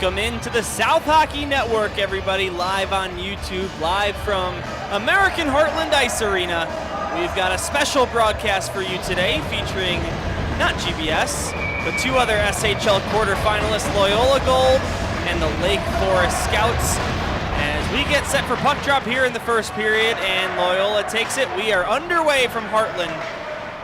Welcome into the South Hockey Network, everybody, live on YouTube, live from American Heartland Ice Arena. We've got a special broadcast for you today featuring not GBS, but two other SHL quarterfinalists, Loyola Gold and the Lake Forest Scouts. As we get set for puck drop here in the first period and Loyola takes it, we are underway from Heartland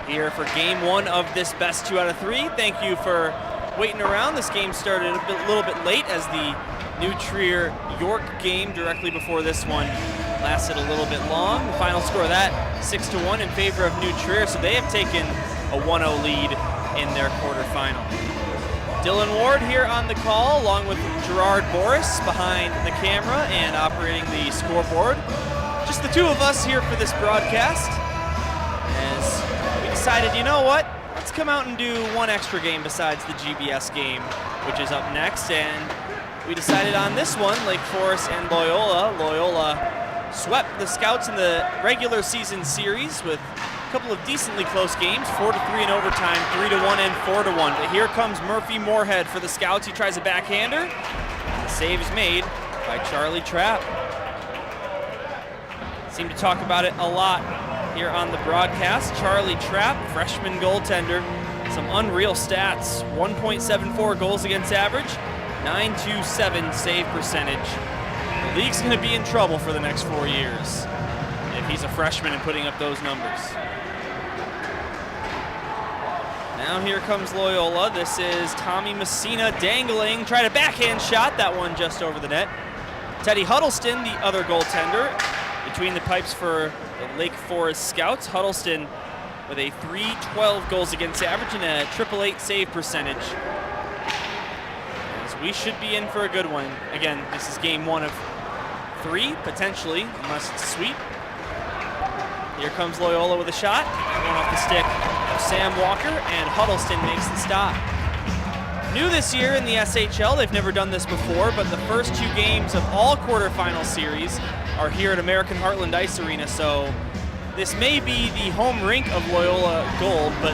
here for game one of this best 2 out of 3. Thank you for waiting around. This game started a little bit late as the New Trier York game directly before this one lasted a little bit long. The final score of that 6-1 in favor of New Trier, so they have taken a 1-0 lead in their quarterfinal. Dylan Ward here on the call, along with Gerard Boris behind the camera and operating the scoreboard. Just the two of us here for this broadcast, as we decided, you know what? Let's come out and do one extra game besides the GBS game, which is up next. And we decided on this one, Lake Forest and Loyola. Loyola swept the Scouts in the regular season series with a couple of decently close games, 4-3 in overtime, 3-1 and 4-1. But here comes Murphy Moorhead for the Scouts. He tries a backhander. The save is made by Charlie Trapp. Seem to talk about it a lot here on the broadcast. Charlie Trapp, freshman goaltender, some unreal stats. 1.74 goals against average, 927 save percentage. The league's gonna be in trouble for the next 4 years if he's a freshman and putting up those numbers. Now here comes Loyola. This is Tommy Messina dangling, tried a backhand shot, that one just over the net. Teddy Huddleston, the other goaltender, between the pipes for the Lake Forest Scouts. Huddleston with a 312 goals against average and a 888 save percentage. As we should be in for a good one. Again, this is game one of 3, potentially, unless it's a sweep. Here comes Loyola with a shot, going off the stick of Sam Walker, and Huddleston makes the stop. New this year in the SHL, they've never done this before, but the first 2 games of all quarterfinal series are here at American Heartland Ice Arena, so this may be the home rink of Loyola Gold, but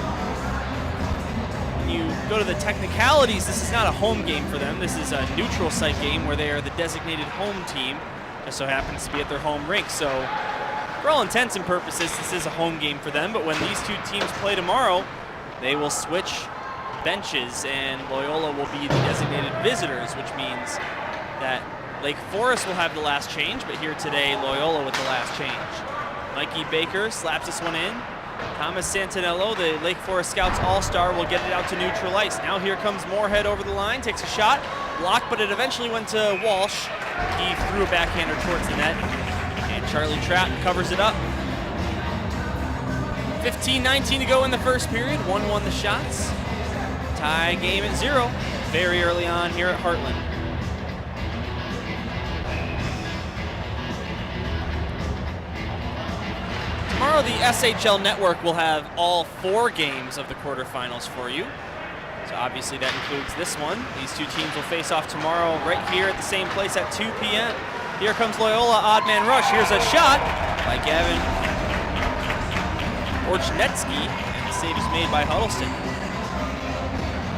when you go to the technicalities, this is not a home game for them. This is a neutral site game where they are the designated home team. Just so happens to be at their home rink, so for all intents and purposes, this is a home game for them, but when these 2 teams play tomorrow, they will switch benches and Loyola will be the designated visitors, which means that Lake Forest will have the last change, but here today, Loyola with the last change. Mikey Baker slaps this one in. Thomas Santinello, the Lake Forest Scouts All-Star, will get it out to neutral ice. Now here comes Moorhead over the line, takes a shot, blocked, but it eventually went to Walsh. He threw a backhander towards the net, and Charlie Trapp covers it up. 15-19 to go in the first period, 1-1 the shots. Tie game at 0, very early on here at Heartland. Tomorrow, the SHL Network will have all 4 games of the quarterfinals for you. So obviously that includes this one. These 2 teams will face off tomorrow right here at the same place at 2 p.m. Here comes Loyola, odd man rush. Here's a shot by Gavin Orchnetsky, and the save is made by Huddleston.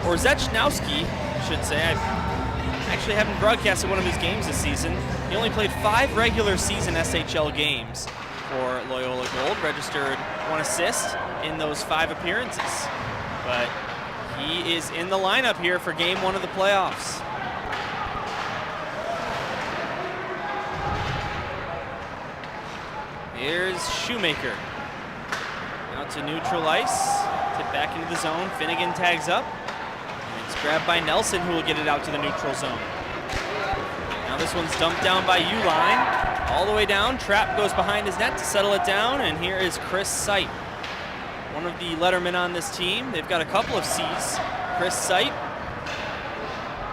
Or Zechnowski, I should say. I actually haven't broadcasted one of his games this season. He only played 5 regular season SHL games for Loyola Gold, registered 1 assist in those 5 appearances. But he is in the lineup here for game 1 of the playoffs. Here's Shoemaker. Out to neutral ice, tip back into the zone, Finnegan tags up. It's grabbed by Nelson, who will get it out to the neutral zone. Now this one's dumped down by Uline. All the way down, Trapp goes behind his net to settle it down, and here is Chris Sight, one of the lettermen on this team. They've got a couple of C's. Chris Sight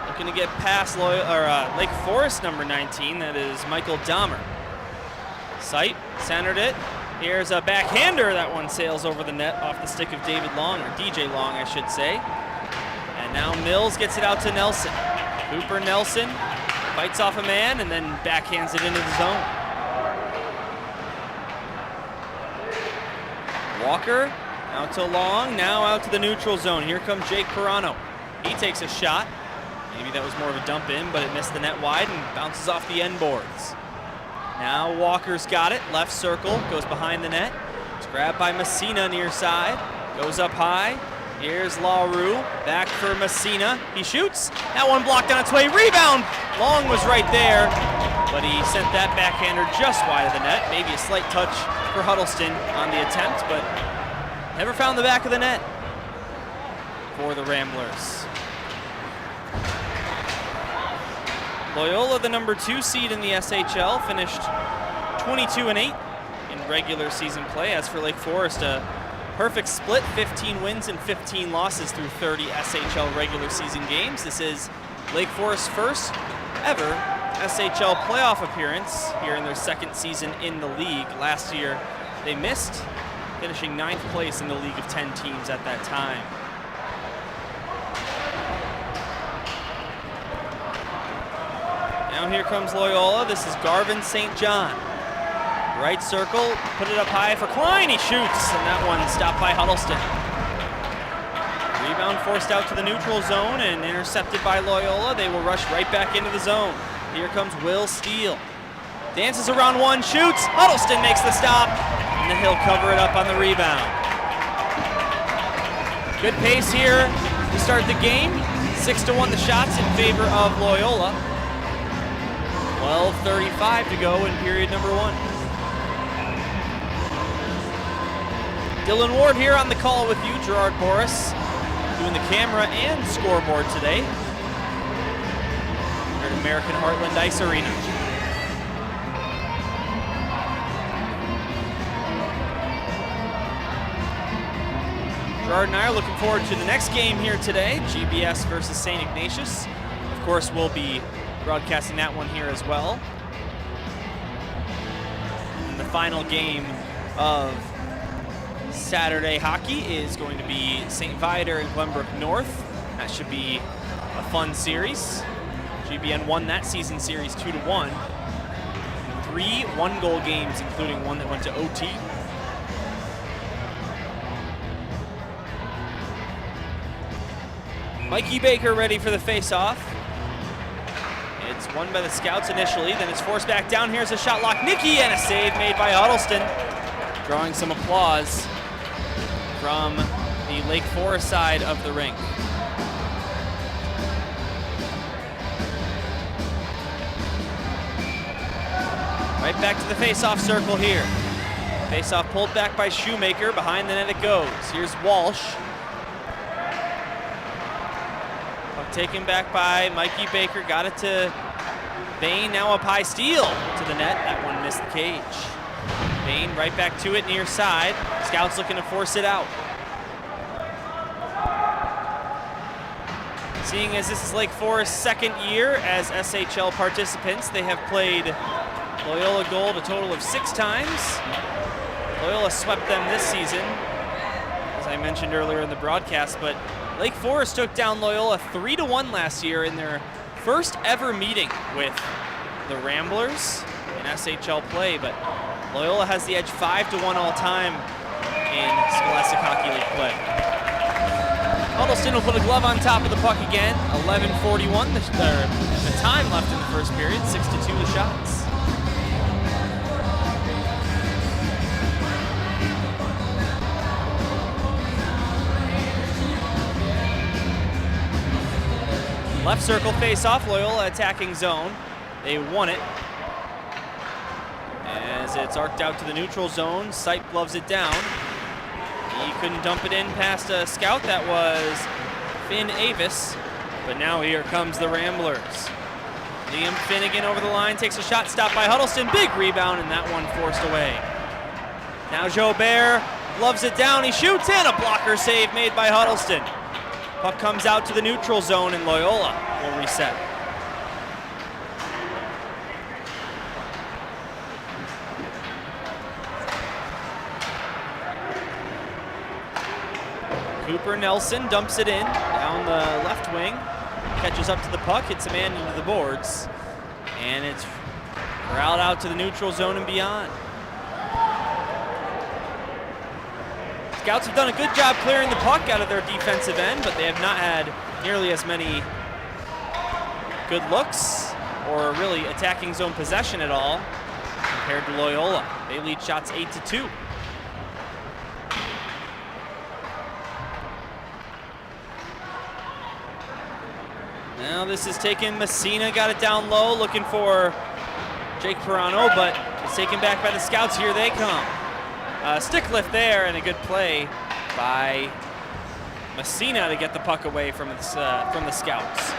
looking to get past Lake Forest number 19, that is Michael Dahmer. Sight centered it. Here's a backhander. That one sails over the net off the stick of David Long, or DJ Long, I should say. And now Mills gets it out to Nelson. Cooper Nelson fights off a man and then backhands it into the zone. Walker out to Long, now out to the neutral zone. Here comes Jake Perano. He takes a shot. Maybe that was more of a dump in, but it missed the net wide and bounces off the end boards. Now Walker's got it, left circle, goes behind the net. It's grabbed by Messina near side, goes up high. Here's LaRue, back for Messina. He shoots, that one blocked on its way, rebound! Long was right there, but he sent that backhander just wide of the net. Maybe a slight touch for Huddleston on the attempt, but never found the back of the net for the Ramblers. Loyola, the number 2 seed in the SHL, finished 22-8 in regular season play. As for Lake Forest, a perfect split, 15 wins and 15 losses through 30 SHL regular season games. This is Lake Forest's first ever SHL playoff appearance here in their second season in the league. Last year, they missed, finishing 9th place in the league of 10 teams at that time. Now here comes Loyola. This is Garvin St. John. Right circle, put it up high for Klein. He shoots, and that one stopped by Huddleston. Rebound forced out to the neutral zone and intercepted by Loyola. They will rush right back into the zone. Here comes Will Steele. Dances around one, shoots. Huddleston makes the stop, and then he'll cover it up on the rebound. Good pace here to start the game. 6-1 the shots in favor of Loyola. 12:35 to go in period number 1. Dylan Ward here on the call with you. Gerard Boris doing the camera and scoreboard today here at American Heartland Ice Arena. Gerard and I are looking forward to the next game here today, GBS versus St. Ignatius. Of course, we'll be broadcasting that one here as well. And the final game of Saturday hockey is going to be St. Viator and Glenbrook North. That should be a fun series. GBN won that season series 2-1. 3 one-goal games, including one that went to OT. Mikey Baker ready for the face-off. It's won by the Scouts initially, then it's forced back down. Here's a shot lock, Nicky, and a save made by Huddleston. Drawing some applause from the Lake Forest side of the rink. Right back to the face-off circle here. Face-off pulled back by Shoemaker. Behind the net it goes. Here's Walsh. Puck taken back by Mikey Baker. Got it to Bain. Now up high, steal to the net. That one missed the cage. Bain right back to it near side. Scouts looking to force it out. Seeing as this is Lake Forest's second year as SHL participants, they have played Loyola Gold a total of 6 times. Loyola swept them this season, as I mentioned earlier in the broadcast, but Lake Forest took down Loyola 3-1 last year in their first ever meeting with the Ramblers in SHL play, but Loyola has the edge 5-1 all time in Scholastic Hockey League play. Huddleston will put a glove on top of the puck again. 11:41, the time left in the first period. 6-2 the shots. Left circle face-off, Loyola attacking zone. They won it. As it's arced out to the neutral zone, Sipe gloves it down. He couldn't dump it in past a scout. That was Finn Avis. But now here comes the Ramblers. Liam Finnegan over the line, takes a shot, stopped by Huddleston. Big rebound, and that one forced away. Now Jobert gloves it down. He shoots, and a blocker save made by Huddleston. Puck comes out to the neutral zone, and Loyola will reset. Cooper Nelson dumps it in down the left wing, catches up to the puck, hits a man into the boards, and it's corralled out to the neutral zone and beyond. Scouts have done a good job clearing the puck out of their defensive end, but they have not had nearly as many good looks or really attacking zone possession at all compared to Loyola. They lead shots 8-2. Now this is taken. Messina got it down low, looking for Jake Perano, but it's taken back by the Scouts. Here they come. Stick lift there, and a good play by Messina to get the puck away from the Scouts.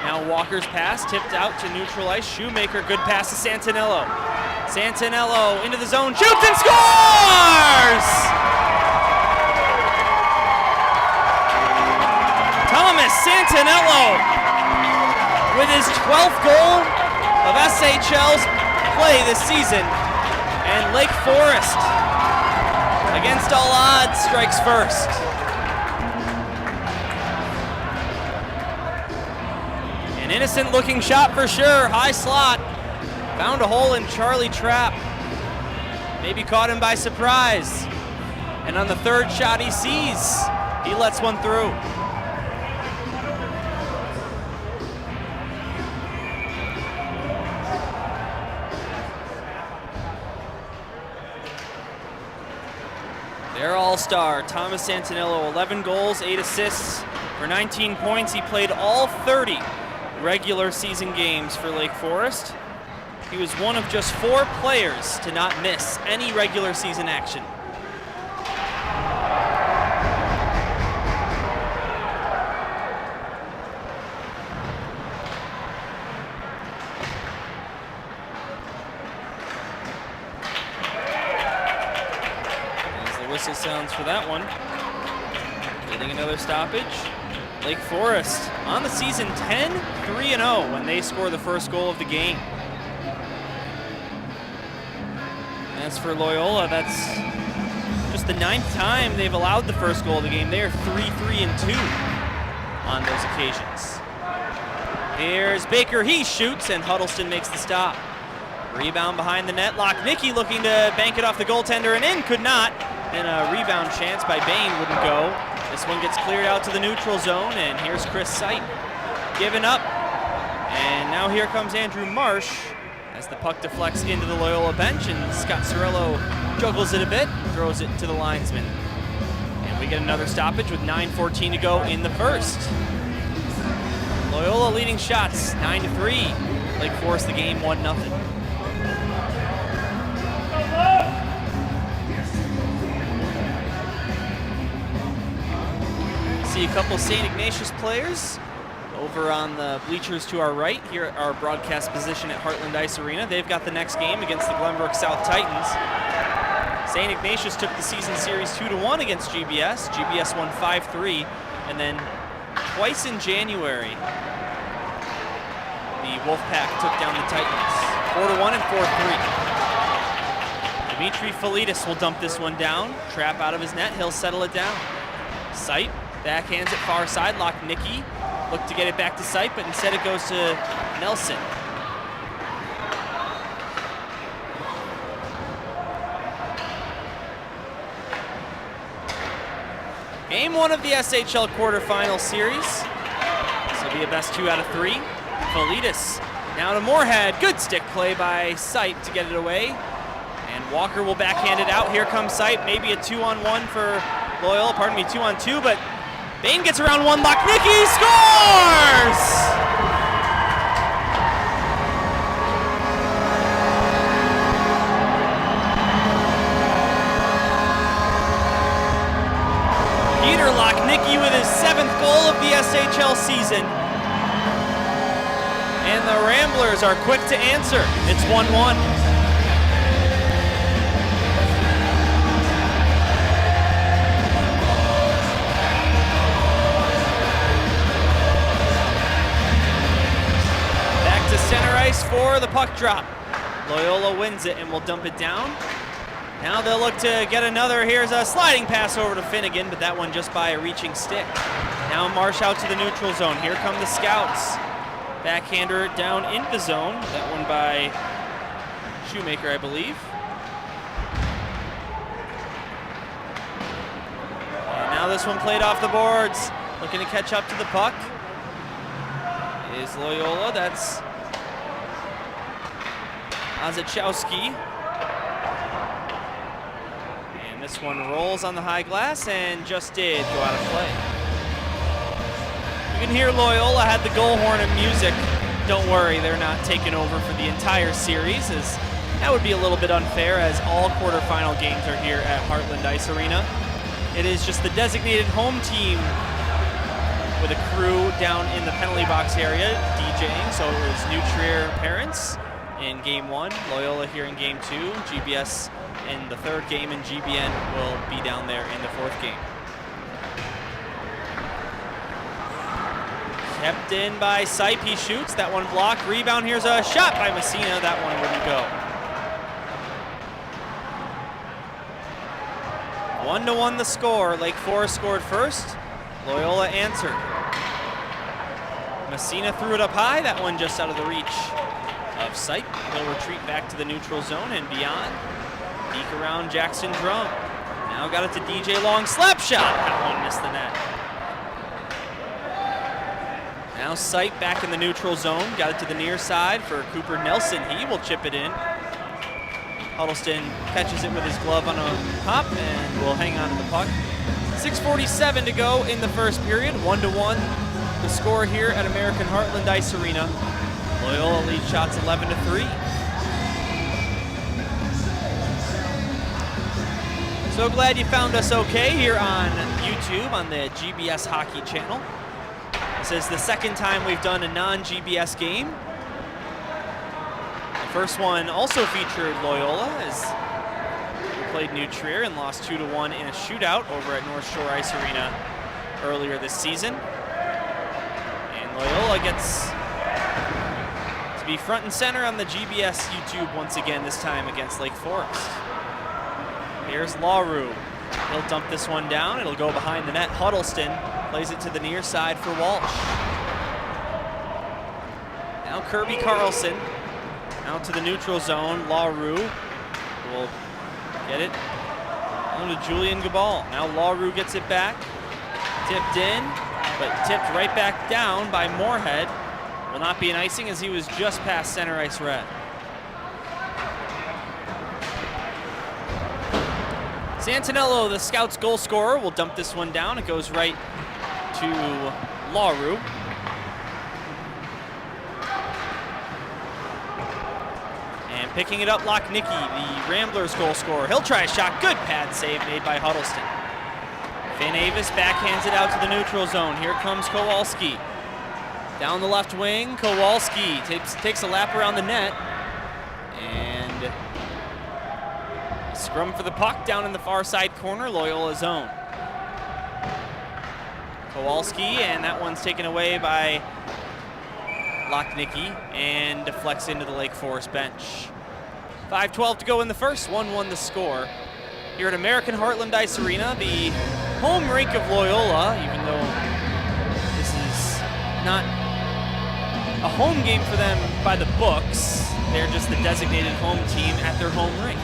Now Walker's pass tipped out to neutral ice. Shoemaker, good pass to Santinello. Santinello into the zone, shoots and scores! Thomas Santinello with his 12th goal of SHL's play this season. And Lake Forest, against all odds, strikes first. An innocent looking shot for sure, high slot. Found a hole in Charlie Trapp. Maybe caught him by surprise. And on the third shot he sees, he lets one through. Their all-star, Thomas Santinello, 11 goals, 8 assists for 19 points. He played all 30 regular season games for Lake Forest. He was one of just 4 players to not miss any regular season action. As the whistle sounds for that one. Getting another stoppage. Lake Forest on the season 10-3-0 when they score the first goal of the game. As for Loyola, that's just the 9th time they've allowed the first goal of the game. They are 3-3-2 on those occasions. Here's Baker, he shoots, and Huddleston makes the stop. Rebound behind the net. Locknicki looking to bank it off the goaltender and in, could not. And a rebound chance by Bain wouldn't go. This one gets cleared out to the neutral zone, and here's Chris Sight giving up. And now here comes Andrew Marsh as the puck deflects into the Loyola bench, and Scott Cirillo juggles it a bit, throws it to the linesman. And we get another stoppage with 9:14 to go in the first. Loyola leading shots 9-3. Lake Forest the game 1-0. See a couple St. Ignatius players over on the bleachers to our right here at our broadcast position at Heartland Ice Arena. They've got the next game against the Glenbrook South Titans. St. Ignatius took the season series 2-1 against GBS. GBS won 5-3, and then twice in January, the Wolfpack took down the Titans, 4-1 and 4-3. Dimitri Felitis will dump this one down. Trap out of his net, he'll settle it down. Sight backhands it far side. Locknicki looked to get it back to Sight, but instead it goes to Nelson. Game 1 of the SHL quarterfinal series. This will be a best 2 out of 3. Felitis now to Moorhead. Good stick play by Sight to get it away. And Walker will backhand it out. Here comes Sight. Maybe a 2-on-1 for Loyola. Pardon me, 2-on-2, but Bain gets around one. Locknicki scores! Peter Locknicki with his 7th goal of the SHL season. And the Ramblers are quick to answer. It's 1-1. Center ice for the puck drop. Loyola wins it and will dump it down. Now they'll look to get another. Here's a sliding pass over to Finnegan, but that one just by a reaching stick. Now Marsh out to the neutral zone. Here come the Scouts. Backhander down into the zone. That one by Shoemaker, I believe. And now this one played off the boards. Looking to catch up to the puck. is Loyola. That's Ozachowski. And this one rolls on the high glass and just did go out of play. You can hear Loyola had the goal horn and music. Don't worry, they're not taking over for the entire series, as that would be a little bit unfair, as all quarterfinal games are here at Heartland Ice Arena. It is just the designated home team with a crew down in the penalty box area DJing. So it was New Trier parents in game 1, Loyola here in game 2, GBS in the 3rd game, and GBN will be down there in the 4th game. Kept in by Sipe, he shoots, that one blocked. Rebound, here's a shot by Messina, that one wouldn't go. 1-1 the score. Lake Forest scored first, Loyola answered. Messina threw it up high, that one just out of the reach of Sipe. He'll retreat back to the neutral zone and beyond. Peek around Jackson Drum. Now got it to DJ Long, slap shot, that one missed the net. Now Sipe back in the neutral zone, got it to the near side for Cooper Nelson. He will chip it in. Huddleston catches it with his glove on a hop and will hang on to the puck. 6:47 to go in the first period. 1-1 the score here at American Heartland Ice Arena. Loyola leads shots 11-3. So glad you found us okay here on YouTube on the GBS Hockey channel. This is the second time we've done a non-GBS game. The first one also featured Loyola, as we played New Trier and lost 2-1 in a shootout over at North Shore Ice Arena earlier this season. And Loyola gets to be front and center on the GBS YouTube once again, this time against Lake Forest. Here's LaRue. He'll dump this one down. It'll go behind the net. Huddleston plays it to the near side for Walsh. Now Kirby Carlson out to the neutral zone. LaRue will get it on to Julian Gabal. Now LaRue gets it back. Tipped in, but tipped right back down by Moorhead. Will not be an icing, as he was just past center ice red. Santinello, the Scouts' goal scorer, will dump this one down. It goes right to LaRue. And picking it up, Lochnicki, the Ramblers' goal scorer. He'll try a shot. Good pad save made by Huddleston. Finn Avis backhands it out to the neutral zone. Here comes Kowalski. Down the left wing, Kowalski takes a lap around the net. And scrum for the puck down in the far side corner, Loyola zone. Kowalski, and that one's taken away by Lochnicki and deflects into the Lake Forest bench. 5:12 to go in the first, 1-1 the score. Here at American Heartland Ice Arena, the home rink of Loyola, even though this is not a home game for them by the books. They're just the designated home team at their home rink,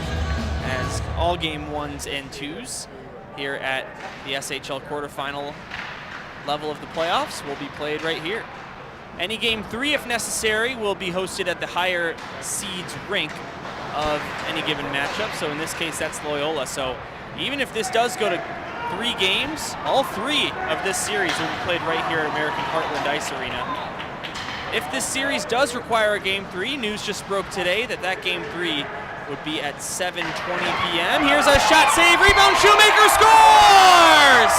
as all game 1s and 2s here at the SHL quarterfinal level of the playoffs will be played right here. Any game 3, if necessary, will be hosted at the higher seeds rink of any given matchup. So in this case, that's Loyola. So even if this does go to 3 games, all 3 of this series will be played right here at American Heartland Ice Arena. If this series does require a game 3, news just broke today that game 3 would be at 7:20 p.m. Here's a shot, save, rebound, Shoemaker scores!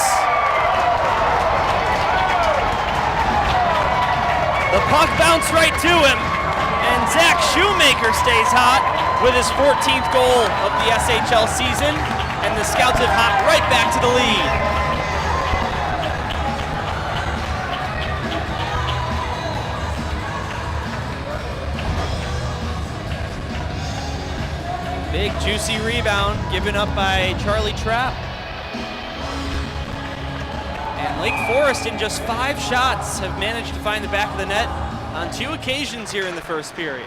The puck bounced right to him, and Zach Shoemaker stays hot with his 14th goal of the SHL season, and the Scouts have hopped right back to the lead. Big juicy rebound given up by Charlie Trapp. And Lake Forest, in just 5 shots, have managed to find the back of the net on 2 occasions here in the first period.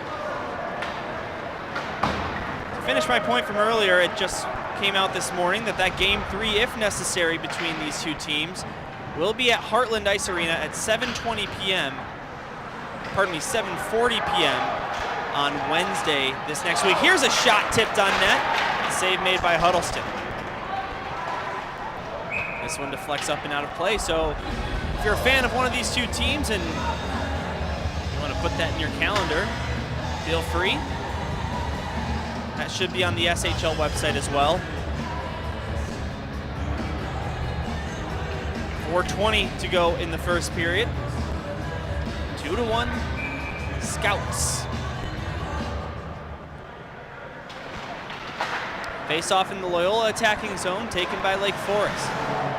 To finish my point from earlier, it just came out this morning that game 3, if necessary, between these 2 teams will be at Heartland Ice Arena at 7:20 p.m. 7:40 p.m. on Wednesday this next week. Here's a shot tipped on net. Save made by Huddleston. This one deflects up and out of play. So if you're a fan of one of these two teams and you want to put that in your calendar, feel free. That should be on the SHL website as well. 4:20 to go in the first period. 2-1 Scouts. Face off in the Loyola attacking zone, taken by Lake Forest.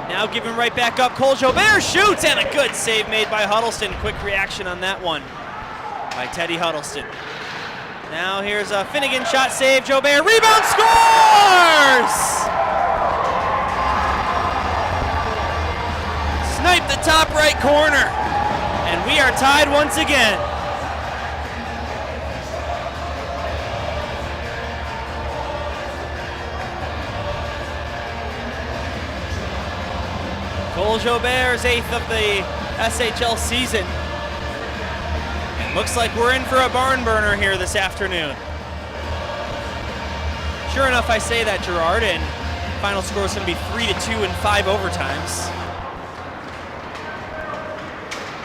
Now given right back up, Cole Jobert shoots, and a good save made by Huddleston. Quick reaction on that one by Teddy Huddleston. Now here's a Finnegan shot save, Jobert, rebound, scores! Snipe the top right corner, and we are tied once again. Cole Jobert's 8th of the SHL season. Looks like we're in for a barn burner here this afternoon. Sure enough, I say that, Gerard, and final score is going to be 3-2 in 5 overtimes.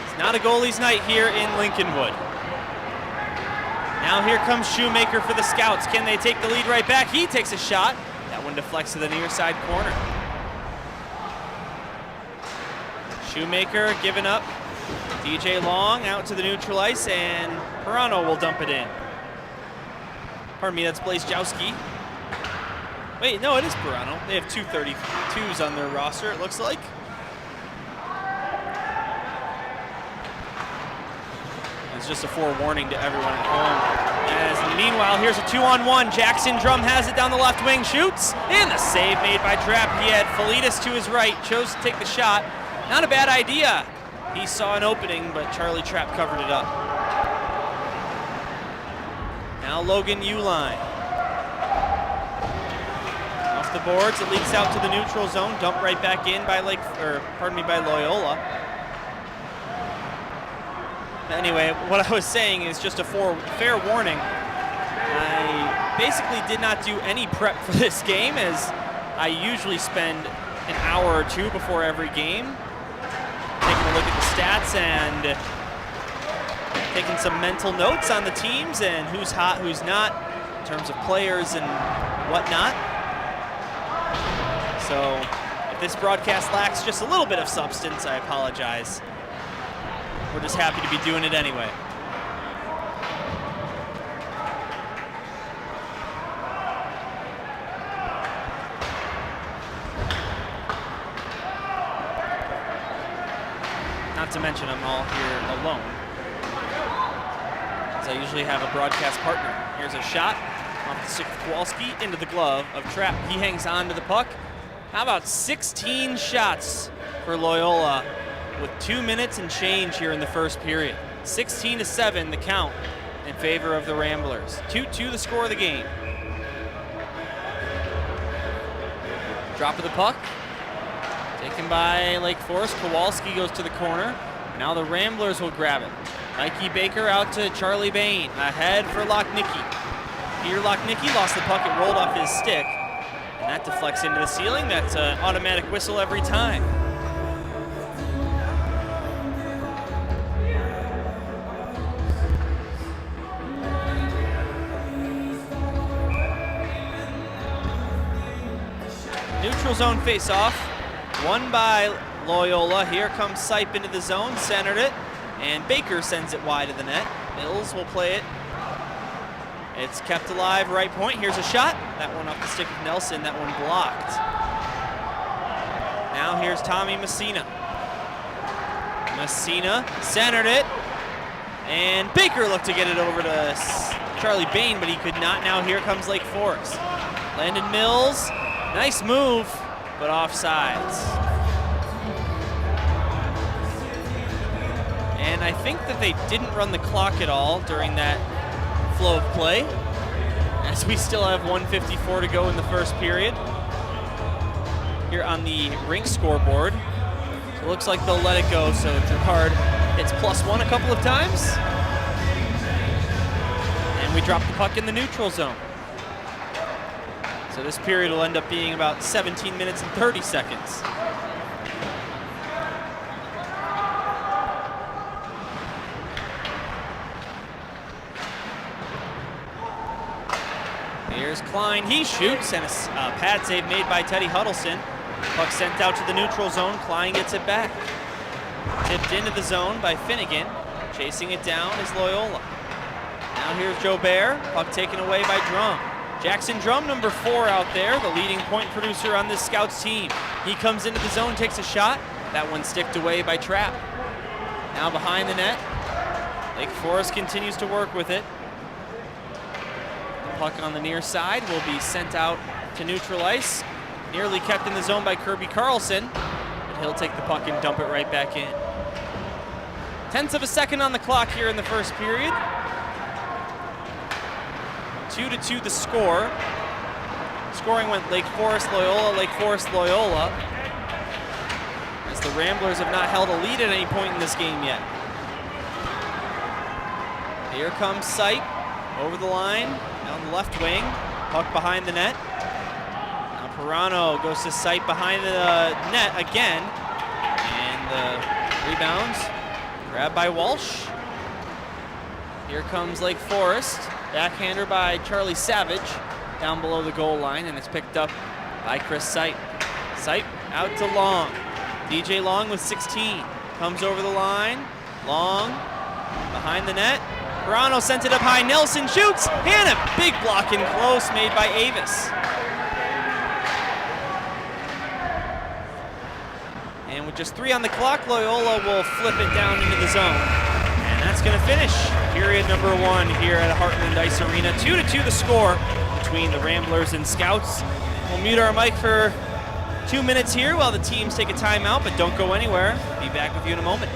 It's not a goalie's night here in Lincolnwood. Now here comes Shoemaker for the Scouts. Can they take the lead right back? He takes a shot. That one deflects to the near side corner. Shoemaker giving up. DJ Long out to the neutral ice, and Pirano will dump it in. Pardon me, that's Blaze Jowski. Wait, no, it is Pirano. They have 2 32s on their roster, it looks like. It's just a forewarning to everyone at home. As meanwhile, here's a 2-on-1. Jackson Drum has it down the left wing, shoots, and the save made by Trapp. He had Felitas to his right, chose to take the shot. Not a bad idea. He saw an opening, but Charlie Trapp covered it up. Now Logan Uline. Off the boards, it leaks out to the neutral zone. Dump right back in by by Loyola. Anyway, what I was saying is just a fair warning. I basically did not do any prep for this game, as I usually spend an hour or two before every game taking a look at the stats and taking some mental notes on the teams and who's hot, who's not, in terms of players and whatnot. So if this broadcast lacks just a little bit of substance, I apologize. We're just happy to be doing it anyway. Not to mention I'm all here alone, as I usually have a broadcast partner. Here's a shot off the stick of Kowalski into the glove of Trapp. He hangs on to the puck. How about 16 shots for Loyola with 2 minutes and change here in the first period. 16-7 the count in favor of the Ramblers. 2-2 the score of the game. Drop of the puck. Taken by Lake Forest. Kowalski goes to the corner. Now the Ramblers will grab it. Mikey Baker out to Charlie Bain. Ahead for Lochnicki. Peter Lochnicki lost the puck. It rolled off his stick. And that deflects into the ceiling. That's an automatic whistle every time. Neutral zone face-off. Won by Loyola. Here comes Sipe into the zone, centered it, and Baker sends it wide of the net. Mills will play it. It's kept alive, right point. Here's a shot. That one off the stick of Nelson. That one blocked. Now here's Tommy Messina. Messina centered it, and Baker looked to get it over to Charlie Bain, but he could not. Now here comes Lake Forest. Landon Mills, nice move, but offsides. And I think that they didn't run the clock at all during that flow of play, as we still have 1:54 to go in the first period here on the rink scoreboard. So it looks like they'll let it go, so Gerard hits +1 a couple of times. And we drop the puck in the neutral zone. So this period will end up being about 17 minutes and 30 seconds. Here's Klein, he shoots, and a pad save made by Teddy Huddleston. Puck sent out to the neutral zone, Klein gets it back. Tipped into the zone by Finnegan. Chasing it down is Loyola. Now here's Jobert, puck taken away by Drum. Jackson Drum, number 4 out there, the leading point producer on this Scouts team. He comes into the zone, takes a shot. That one sticked away by Trapp. Now behind the net, Lake Forest continues to work with it. The puck on the near side will be sent out to neutral ice. Nearly kept in the zone by Kirby Carlson, but he'll take the puck and dump it right back in. 1/10 of a second on the clock here in the first period. 2-2 the score. Scoring went Lake Forest, Loyola, Lake Forest, Loyola. As the Ramblers have not held a lead at any point in this game yet. Here comes Sipe over the line, down the left wing, puck behind the net. Now Pirano goes to Sipe behind the net again, and the rebounds grabbed by Walsh. Here comes Lake Forest. Backhander by Charlie Savage down below the goal line, and it's picked up by Chris Sipe. Sipe out to Long. DJ Long with 16. Comes over the line. Long behind the net. Pirano sent it up high. Nelson shoots, and a big block in close made by Avis. And with just 3 on the clock, Loyola will flip it down into the zone. And that's going to finish period number 1 here at Heartland Ice Arena. 2-2 the score between the Ramblers and Scouts. We'll mute our mic for 2 minutes here while the teams take a timeout, but don't go anywhere. Be back with you in a moment.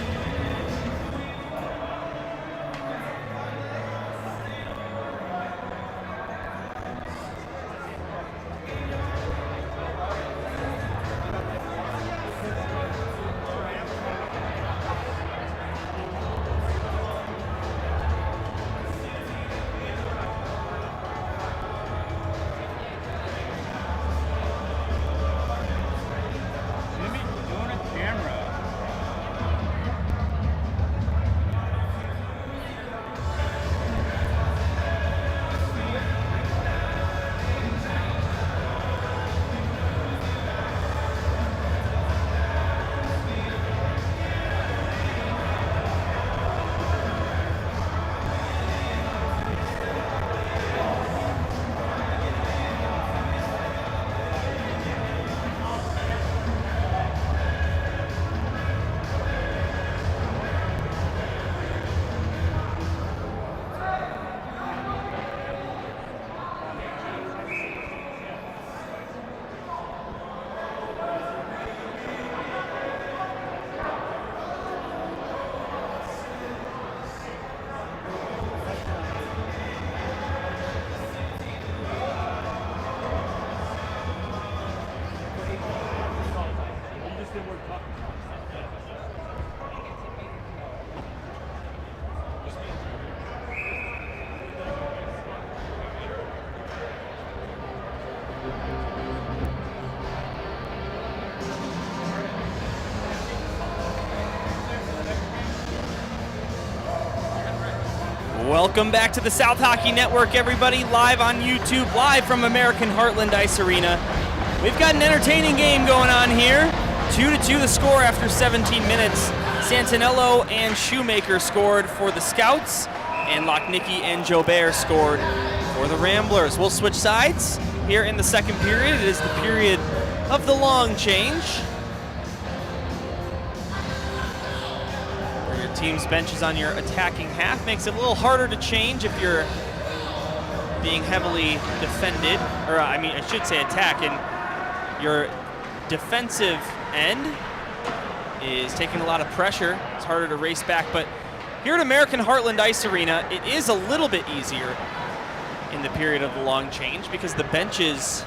Welcome back to the South Hockey Network, everybody, live on YouTube, live from American Heartland Ice Arena. We've got an entertaining game going on here. 2-2 the score after 17 minutes. Santinello and Shoemaker scored for the Scouts, and Lochnicki and Jobert scored for the Ramblers. We'll switch sides here in the second period. It is the period of the long change. Team's bench is on your attacking half. Makes it a little harder to change if you're being heavily defended, or I should say attack, and your defensive end is taking a lot of pressure. It's harder to race back, but here at American Heartland Ice Arena, it is a little bit easier in the period of the long change because the benches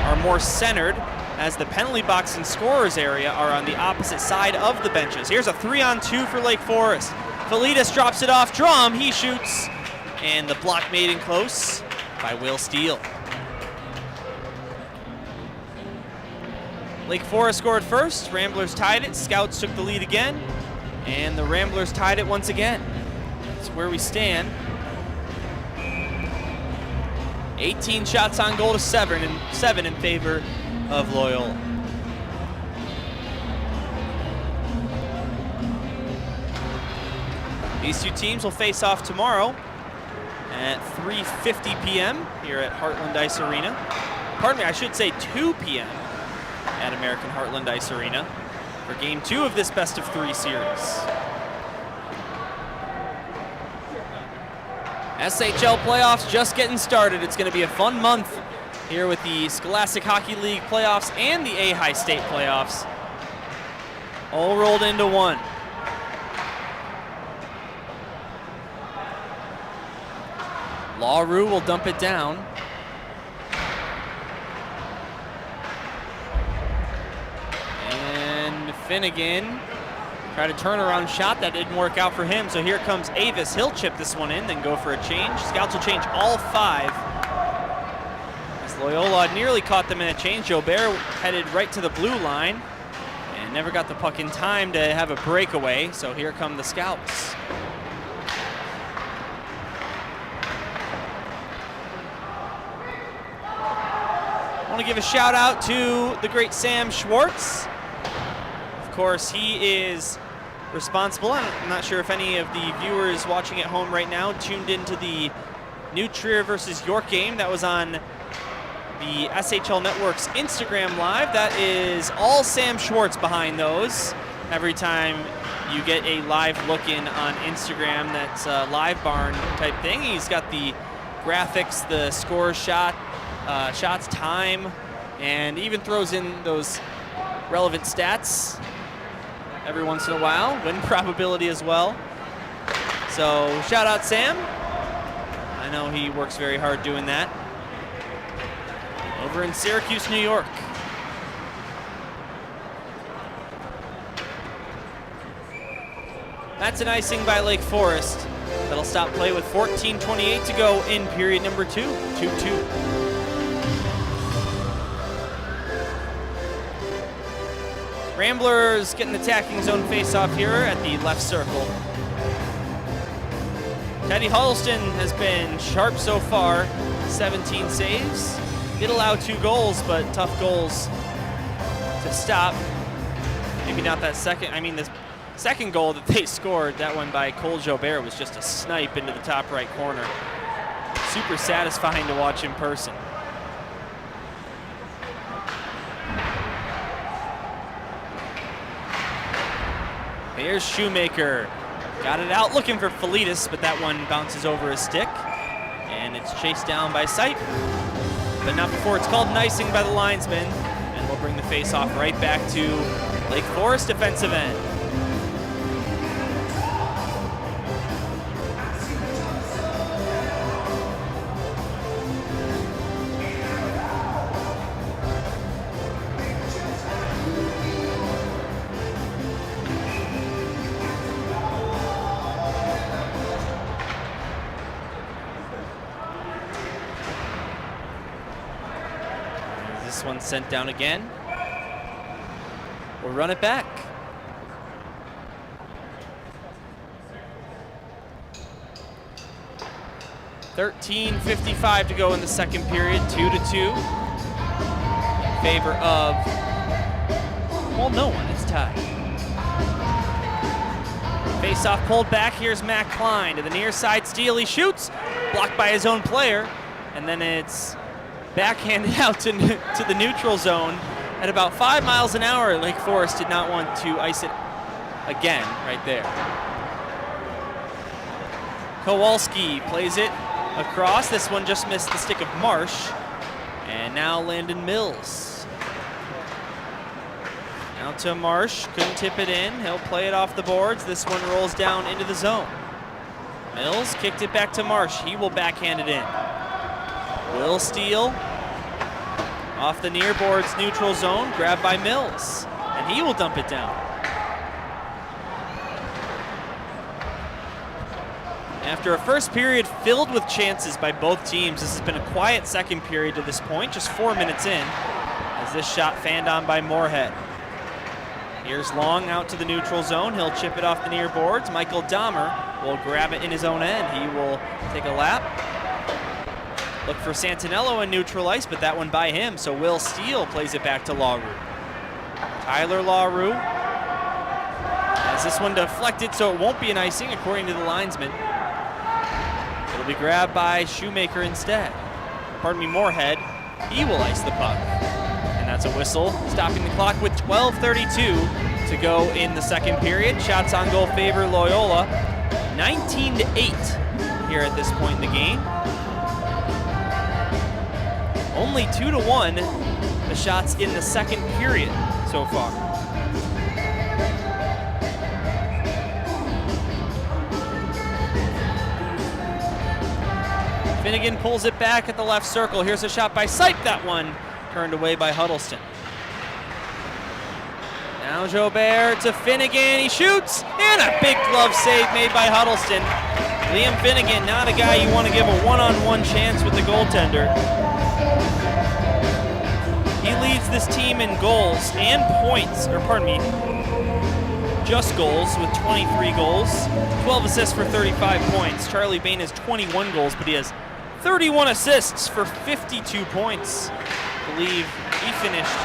are more centered, as the penalty box and scorers area are on the opposite side of the benches. Here's a 3-on-2 for Lake Forest. Felitas drops it off Drum, he shoots, And the block made in close by Will Steele. Lake Forest scored first, Ramblers tied it, Scouts took the lead again, and the Ramblers tied it once again. That's where we stand. 18 shots on goal to 7 in favor of Loyola. These two teams will face off tomorrow at 3:50 p.m. here at Heartland Ice Arena. Pardon me, I should say 2 p.m. at American Heartland Ice Arena for Game 2 of this best-of-3 series. SHL playoffs just getting started. It's going to be a fun month here with the Scholastic Hockey League playoffs and the A-High State playoffs all rolled into one. LaRue will dump it down. And Finnegan tried a turnaround shot. That didn't work out for him. So here comes Avis. He'll chip this one in, then go for a change. Scouts will change all 5. As Loyola nearly caught them in a change. Jobert headed right to the blue line and never got the puck in time to have a breakaway. So here come the Scouts. I want to give a shout out to the great Sam Schwartz. Of course, he is responsible. I'm not sure if any of the viewers watching at home right now tuned into the New Trier versus York game that was on the SHL Network's Instagram Live. That is all Sam Schwartz behind those. Every time you get a live look-in on Instagram, that's a live barn type thing. He's got the graphics, the score shots, time, and even throws in those relevant stats every once in a while, win probability as well. So shout out Sam. I know he works very hard doing that. Over in Syracuse, New York. That's an icing by Lake Forest. That'll stop play with 14:28 to go in period number 2, 2-2. Ramblers getting the attacking zone face-off here at the left circle. Teddy Huddleston has been sharp so far, 17 saves. Did allow 2 goals, but tough goals to stop. Maybe not that second. I mean, the second goal that they scored, that one by Cole Jobert, was just a snipe into the top right corner. Super satisfying to watch in person. Here's Shoemaker. Got it out looking for Felitis, but that one bounces over his stick. And it's chased down by Sight. But not before it's called an icing by the linesman. And we'll bring the face-off right back to Lake Forest defensive end. One sent down again. We'll run it back. .55 to go in the second period, 2-2. In favor of, well, no one, it's tied. Face-off pulled back, here's Matt Klein to the near side steal, he shoots, blocked by his own player, and then it's backhanded out to the neutral zone at about 5 miles an hour. Lake Forest did not want to ice it again right there. Kowalski plays it across. This one just missed the stick of Marsh. And now Landon Mills. Now to Marsh, couldn't tip it in. He'll play it off the boards. This one rolls down into the zone. Mills kicked it back to Marsh. He will backhand it in. Will Steele off the near boards neutral zone, grabbed by Mills, and he will dump it down. After a first period filled with chances by both teams, this has been a quiet second period to this point, just 4 minutes in, as this shot fanned on by Moorhead. Here's Long out to the neutral zone. He'll chip it off the near boards. Michael Dahmer will grab it in his own end. He will take a lap. Look for Santinello in neutral ice, but that one by him, so Will Steele plays it back to LaRue. Tyler LaRue has this one deflected, so it won't be an icing according to the linesman. It'll be grabbed by Shoemaker instead. Moorhead. He will ice the puck. And that's a whistle, stopping the clock with 12:32 to go in the second period. Shots on goal favor Loyola, 19-8 here at this point in the game. Only 2-1 the shots in the second period so far. Finnegan pulls it back at the left circle. Here's a shot by Sipe. That one turned away by Huddleston. Now Jobert to Finnegan. He shoots, and a big glove save made by Huddleston. Liam Finnegan, not a guy you want to give a one-on-one chance with the goaltender. He leads this team in goals and points, or pardon me, just goals with 23 goals, 12 assists for 35 points. Charlie Bain has 21 goals, but he has 31 assists for 52 points. I believe he finished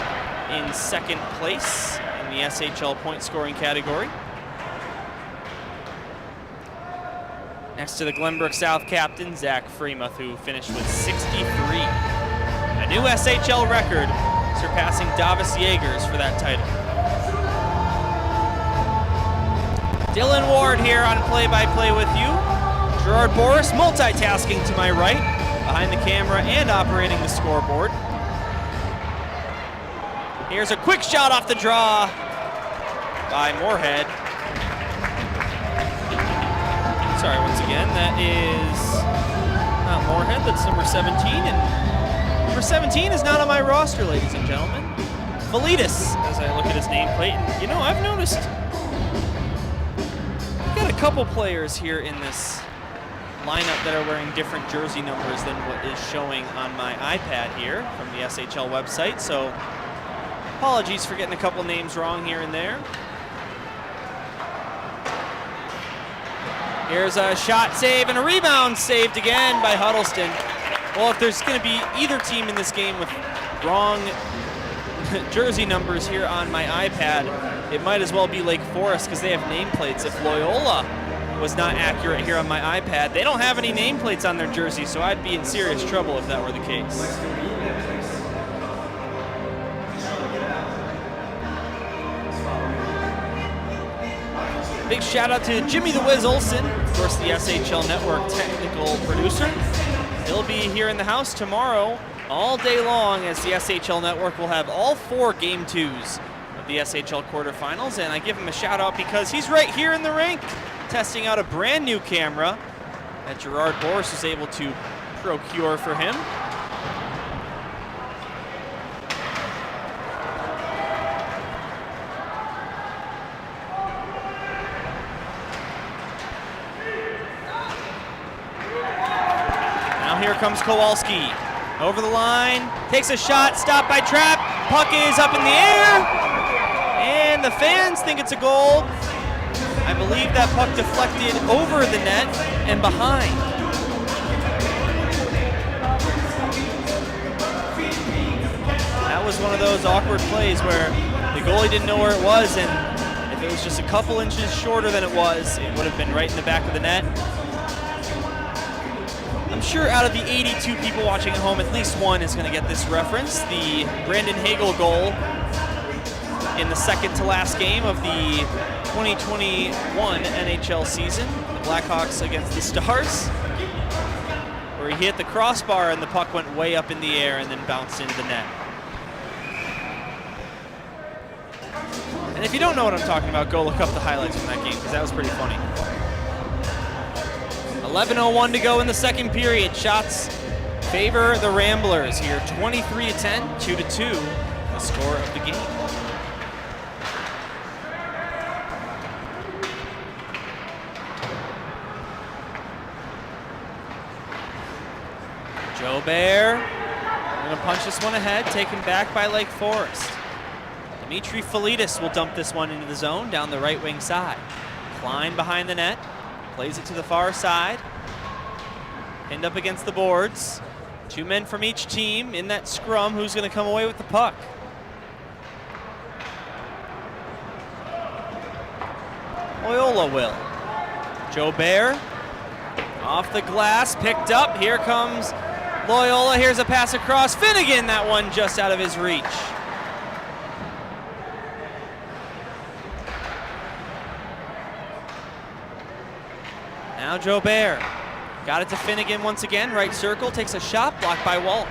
in second place in the SHL point scoring category. Next to the Glenbrook South captain, Zach Freemuth, who finished with 63. A new SHL record, surpassing Davis Yeagers for that title. Dylan Ward here on play-by-play with you. Gerard Boris multitasking to my right, behind the camera and operating the scoreboard. Here's a quick shot off the draw by Moorhead. Sorry, once again, that is not Moorhead, that's number 17. And number 17 is not on my roster, ladies and gentlemen. Validas, as I look at his nameplate. And, you know, I've noticed we've got a couple players here in this lineup that are wearing different jersey numbers than what is showing on my iPad here from the SHL website. So apologies for getting a couple names wrong here and there. Here's a shot save and a rebound saved again by Huddleston. Well, if there's going to be either team in this game with wrong jersey numbers here on my iPad, it might as well be Lake Forest because they have nameplates. If Loyola was not accurate here on my iPad, they don't have any nameplates on their jersey, so I'd be in serious trouble if that were the case. Big shout out to Jimmy the Wiz Olsen, of course the SHL Network technical producer. He'll be here in the house tomorrow all day long, as the SHL Network will have all 4 Game 2s of the SHL quarterfinals, and I give him a shout out because he's right here in the rink testing out a brand new camera that Gerard Boris was able to procure for him. Here comes Kowalski. Over the line, takes a shot, stopped by Trapp. Puck is up in the air, and the fans think it's a goal. I believe that puck deflected over the net and behind. That was one of those awkward plays where the goalie didn't know where it was, and if it was just a couple inches shorter than it was, it would have been right in the back of the net. I'm sure out of the 82 people watching at home, at least one is going to get this reference. The Brandon Hagel goal in the second to last game of the 2021 NHL season, the Blackhawks against the Stars, where he hit the crossbar and the puck went way up in the air and then bounced into the net. And if you don't know what I'm talking about, go look up the highlights from that game, because that was pretty funny. 11:01 to go in the second period. Shots favor the Ramblers here. 23-10, 2-2, the score of the game. Jobert going to punch this one ahead, taken back by Lake Forest. Dimitri Felitis will dump this one into the zone down the right wing side. Klein behind the net, plays it to the far side. Pinned up against the boards. 2 men from each team in that scrum. Who's going to come away with the puck? Loyola will. Jobert off the glass, picked up. Here comes Loyola. Here's a pass across. Finnegan, that one just out of his reach. Now Jobert. Got it to Finnegan once again. Right circle, takes a shot, blocked by Walsh.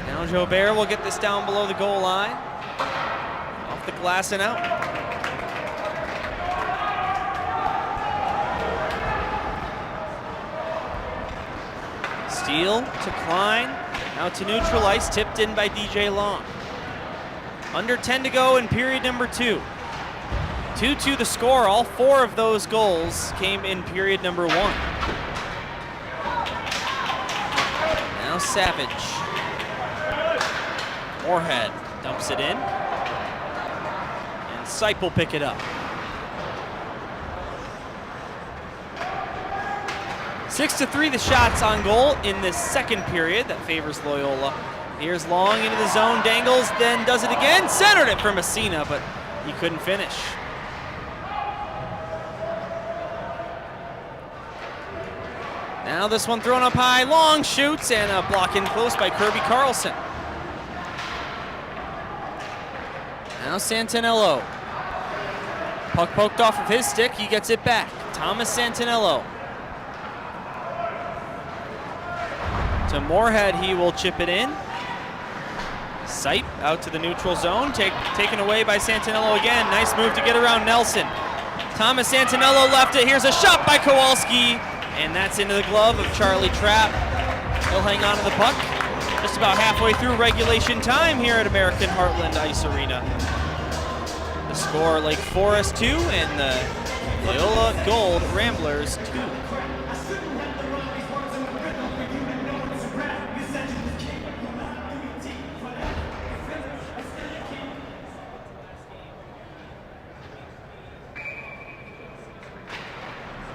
Now Jobert will get this down below the goal line. Off the glass and out. Steele to Klein. Now to neutral ice, tipped in by DJ Long. Under 10 to go in period number 2. 2-2 the score. All 4 of those goals came in period number 1. Now Savage. Moorhead dumps it in. And Sipe will pick it up. 6-3 the shots on goal in this second period. That favors Loyola. Here's Long into the zone, dangles, then does it again. Centered it for Messina, but he couldn't finish. Now this one thrown up high, Long shoots, and a block in close by Kirby Carlson. Now Santinello. Puck poked off of his stick, he gets it back. Thomas Santinello. To Moorhead, he will chip it in. Sipe out to the neutral zone, taken away by Santinello again. Nice move to get around Nelson. Thomas Santinello left it, here's a shot by Kowalski. And that's into the glove of Charlie Trapp. He'll hang on to the puck. Just about halfway through regulation time here at American Heartland Ice Arena. The score, Lake Forest 2 and the Loyola Gold Ramblers 2.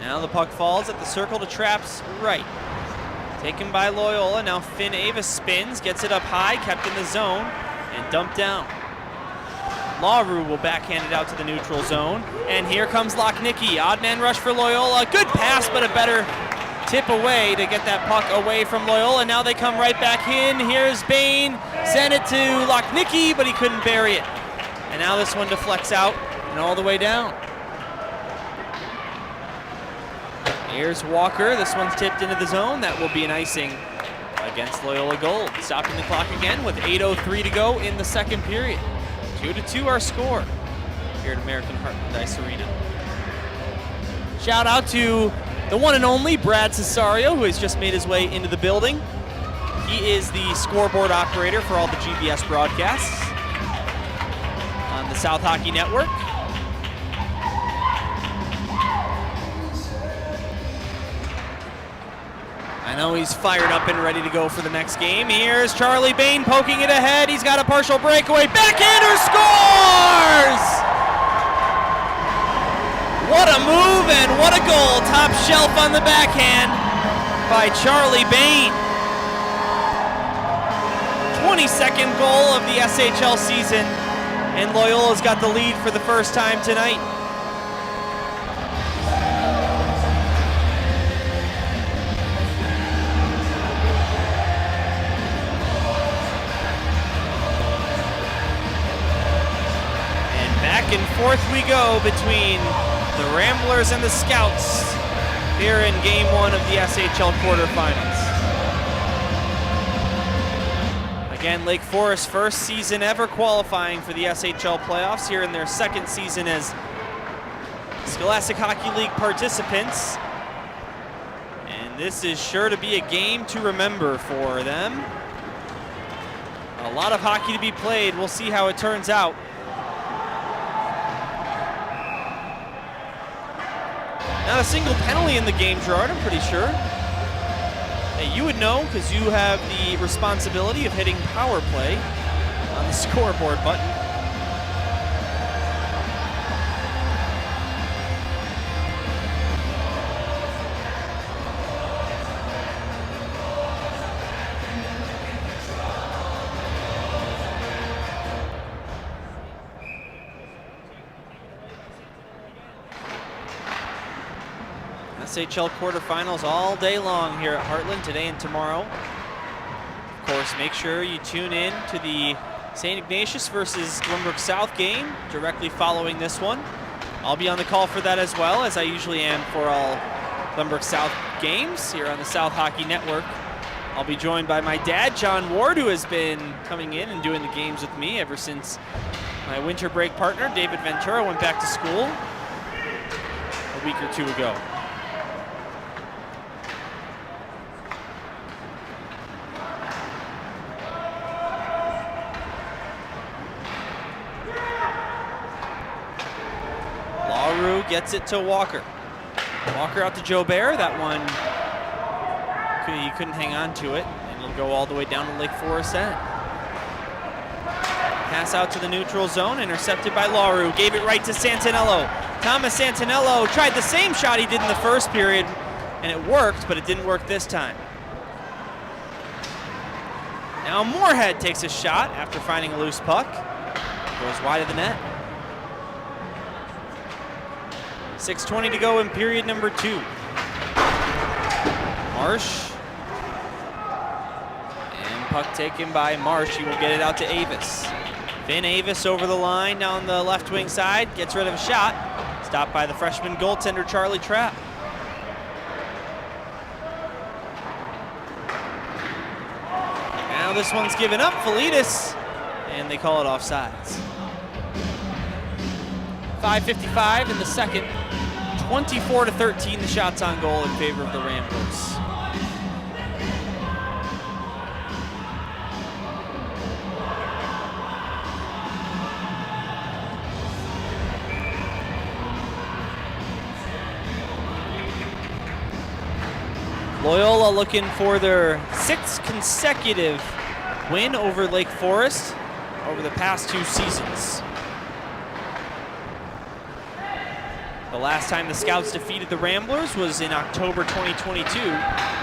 Now the puck falls at the circle to Trapp's right. Taken by Loyola. Now Finn Avis spins, gets it up high, kept in the zone, and dumped down. LaRue will backhand it out to the neutral zone. And here comes Lochnicki. Odd man rush for Loyola. Good pass, but a better tip away to get that puck away from Loyola. Now they come right back in. Here's Bain. Send it to Lochnicki, but he couldn't bury it. And now this one deflects out and all the way down. Here's Walker. This one's tipped into the zone. That will be an icing against Loyola Gold. Stopping the clock again with 8:03 to go in the second period. 2-2 our score here at American Heartland Ice Arena. Shout out to the one and only Brad Cesario, who has just made his way into the building. He is the scoreboard operator for all the GBS broadcasts on the South Hockey Network. I know he's fired up and ready to go for the next game. Here's Charlie Bain poking it ahead. He's got a partial breakaway. Backhander scores! What a move and what a goal. Top shelf on the backhand by Charlie Bain. 22nd goal of the SHL season, and Loyola's got the lead for the first time tonight. Back and forth we go between the Ramblers and the Scouts here in Game 1 of the SHL quarterfinals. Again, Lake Forest's first season ever qualifying for the SHL playoffs here in their second season as Scholastic Hockey League participants. And this is sure to be a game to remember for them. A lot of hockey to be played. We'll see how it turns out. Not a single penalty in the game, Gerard, I'm pretty sure. Hey, you would know because you have the responsibility of hitting power play on the scoreboard button. SHL quarterfinals all day long here at Heartland today and tomorrow. Of course, make sure you tune in to the St. Ignatius versus Glenbrook South game directly following this one. I'll be on the call for that as well, as I usually am for all Glenbrook South games here on the South Hockey Network. I'll be joined by my dad, John Ward, who has been coming in and doing the games with me ever since my winter break partner, David Ventura, went back to school a week or two ago. Gets it to Walker. Walker out to Joe Bear. That one, he couldn't hang on to it, and it'll go all the way down to Lake Forest end. Pass out to the neutral zone, intercepted by LaRue. Gave it right to Santinello. Thomas Santinello tried the same shot he did in the first period, and it worked, but it didn't work this time. Now Moorhead takes a shot after finding a loose puck. Goes wide of the net. 6:20 to go in period number 2. Marsh. And puck taken by Marsh. He will get it out to Avis. Finn Avis over the line down the left wing side. Gets rid of a shot. Stopped by the freshman goaltender, Charlie Trapp. Now this one's given up. Felitis. And they call it offsides. 5:55 in the second. 24-13 the shots on goal in favor of the Ramblers. Loyola looking for their 6th consecutive win over Lake Forest over the past 2 seasons. The last time the Scouts defeated the Ramblers was in October 2022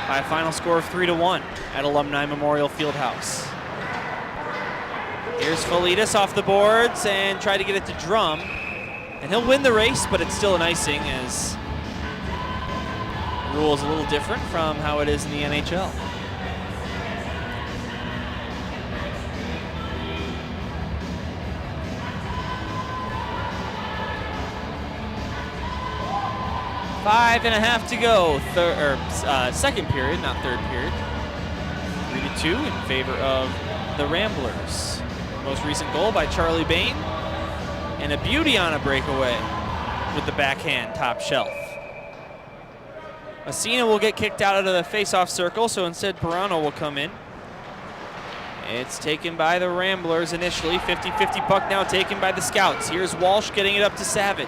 by a final score of 3-1 at Alumni Memorial Fieldhouse. Here's Felitis off the boards and try to get it to Drum. And he'll win the race, but it's still an icing as the rule is a little different from how it is in the NHL. Five and a half to go. Second period, not third period. 3-2 in favor of the Ramblers. Most recent goal by Charlie Bain. And a beauty on a breakaway with the backhand top shelf. Messina will get kicked out of the face-off circle, so instead Pirano will come in. It's taken by the Ramblers initially. 50-50 puck now taken by the Scouts. Here's Walsh getting it up to Savage.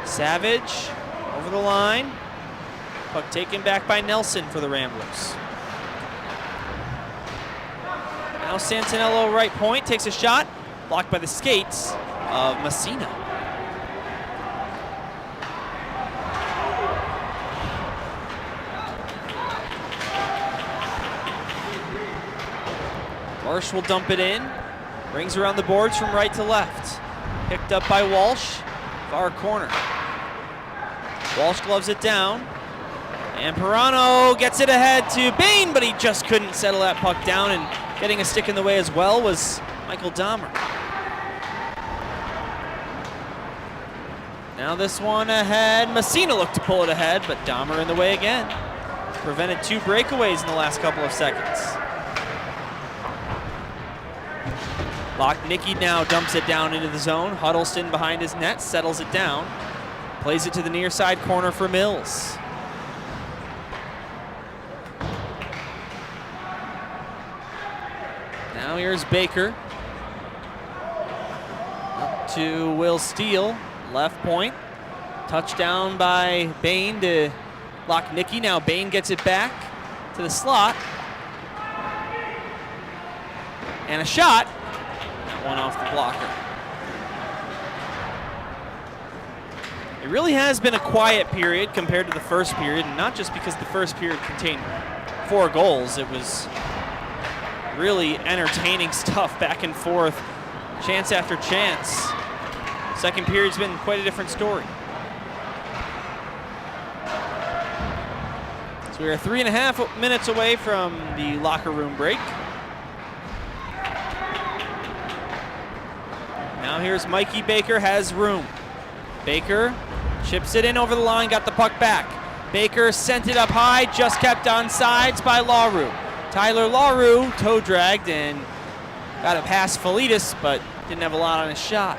Savage over the line. Puck taken back by Nelson for the Ramblers. Now Santinello right point takes a shot. Blocked by the skates of Messina. Marsh will dump it in. Rings around the boards from right to left. Picked up by Walsh. Far corner. Walsh gloves it down. And Pirano gets it ahead to Bain, but he just couldn't settle that puck down, and getting a stick in the way as well was Michael Dahmer. Now this one ahead. Messina looked to pull it ahead, but Dahmer in the way again. Prevented 2 breakaways in the last couple of seconds. Nicky now dumps it down into the zone. Huddleston behind his net, settles it down. Plays it to the near side corner for Mills. Now here's Baker. Up to Will Steele, left point. Touchdown by Bain to block Nicky. Now Bain gets it back to the slot. And a shot. That one off the blocker. It really has been a quiet period compared to the first period, and not just because the first period contained 4 goals. It was really entertaining stuff, back and forth, chance after chance. Second period's been quite a different story. So we are 3.5 minutes away from the locker room break. Now here's Mikey Baker, has room. Baker chips it in over the line, got the puck back. Baker sent it up high, just kept on sides by LaRue. Tyler LaRue toe dragged and got it past Felitas, but didn't have a lot on his shot.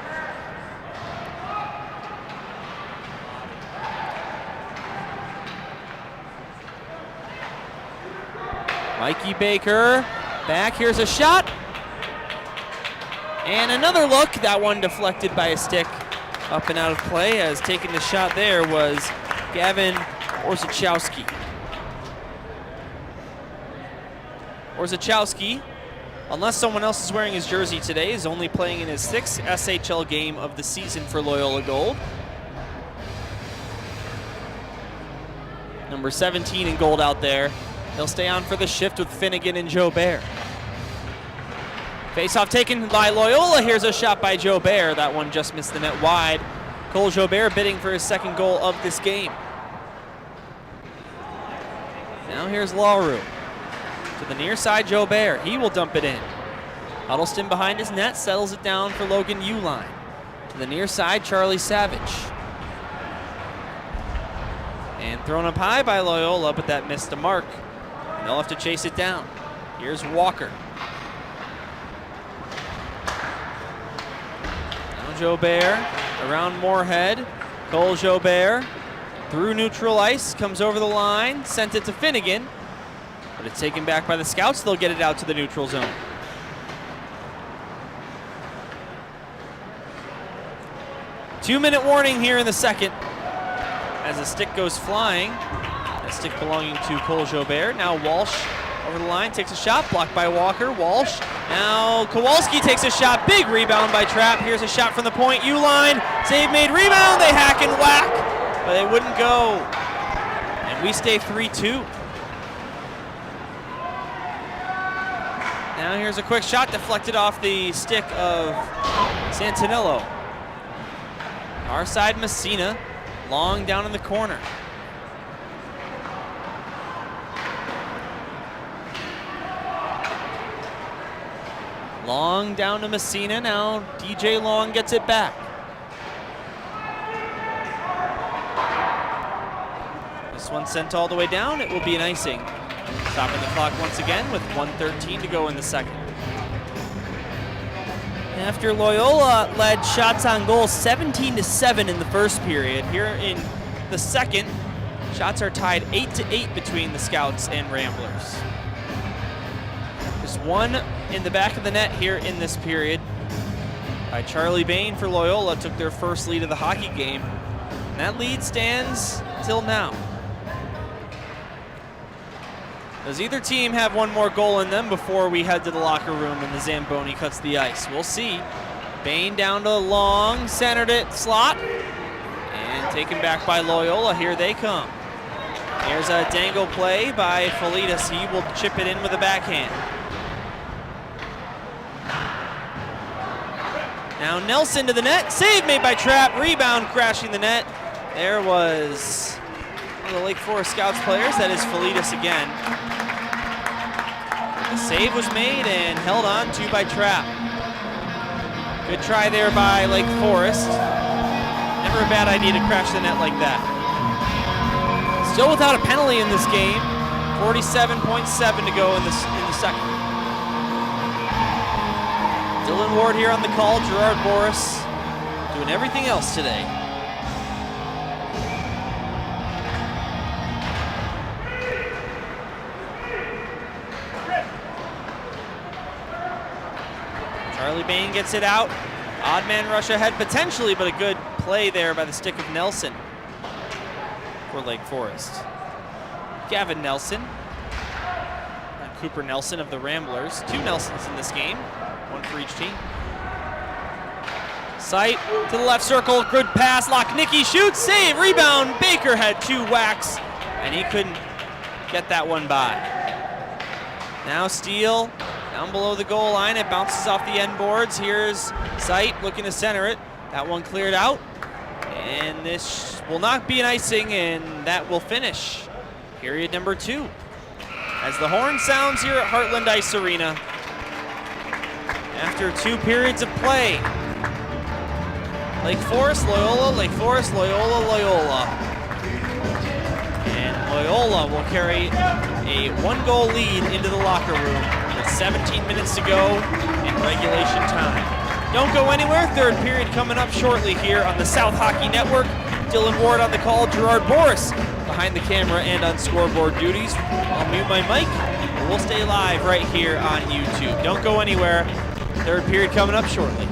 Mikey Baker back, here's a shot. And another look, that one deflected by a stick. Up and out of play, as taking the shot there was Gavin Orzechowski. Orzechowski, unless someone else is wearing his jersey today, is only playing in his 6th SHL game of the season for Loyola Gold. Number 17 in gold out there. He'll stay on for the shift with Finnegan and Jobert. Face-off taken by Loyola. Here's a shot by Jobert. That one just missed the net wide. Cole Jobert bidding for his 2nd goal of this game. Now here's LaRue. To the near side, Jobert. He will dump it in. Huddleston behind his net, settles it down for Logan Uline. To the near side, Charlie Savage. And thrown up high by Loyola, but that missed the mark. And they'll have to chase it down. Here's Walker. Jobert around Moorhead. Cole Jobert through neutral ice, comes over the line, sent it to Finnegan, but it's taken back by the Scouts. They'll get it out to the neutral zone. Two-minute warning here in the second as the stick goes flying. A stick belonging to Cole Jobert. Now Walsh over the line, takes a shot, blocked by Walker. Walsh, now Kowalski takes a shot, big rebound by Trapp. Here's a shot from the point, U-line, save made, rebound, they hack and whack, but they wouldn't go. And we stay 3-2. Now here's a quick shot deflected off the stick of Santinello. Our side, Messina, long down in the corner. Long down to Messina. Now DJ Long gets it back. This one sent all the way down. It will be an icing. Stopping the clock once again with 1:13 to go in the second. After Loyola led shots on goal 17-7 in the first period, here in the second, shots are tied 8-8 between the Scouts and Ramblers. Just one in the back of the net here in this period by Charlie Bain for Loyola, took their first lead of the hockey game. And that lead stands till now. Does either team have one more goal in them before we head to the locker room and the Zamboni cuts the ice? We'll see. Bain down to Long, centered it, slot, and taken back by Loyola. Here they come. Here's a dangle play by Felitas. He will chip it in with a backhand. Now Nelson to the net, save made by Trapp, rebound crashing the net. There was one of the Lake Forest Scouts players, that is Felitas again. The save was made and held on to by Trapp. Good try there by Lake Forest. Never a bad idea to crash the net like that. Still without a penalty in this game. 47.7 to go in the second. Dylan Ward here on the call, Gerard Boris doing everything else today. Charlie Bain gets it out. Odd man rush ahead potentially, but a good play there by the stick of Nelson. for Lake Forest. Gavin Nelson, and Cooper Nelson of the Ramblers. 2 Nelsons in this game, 1 for each team. Sight to the left circle, good pass, Lochnicki shoots, save, rebound. Baker had 2 whacks, and he couldn't get that one by. Now Steele down below the goal line, it bounces off the end boards. Here's Sight looking to center it. That one cleared out, and this will not be an icing, and that will finish period number 2. As the horn sounds here at Heartland Ice Arena, after 2 periods of play, Lake Forest, Loyola, Lake Forest, Loyola, Loyola. And Loyola will carry a 1-goal lead into the locker room with 17 minutes to go in regulation time. Don't go anywhere, 3rd period coming up shortly here on the South Hockey Network. Dylan Ward on the call, Gerard Boris behind the camera and on scoreboard duties. I'll mute my mic, and we'll stay live right here on YouTube. Don't go anywhere, 3rd period coming up shortly.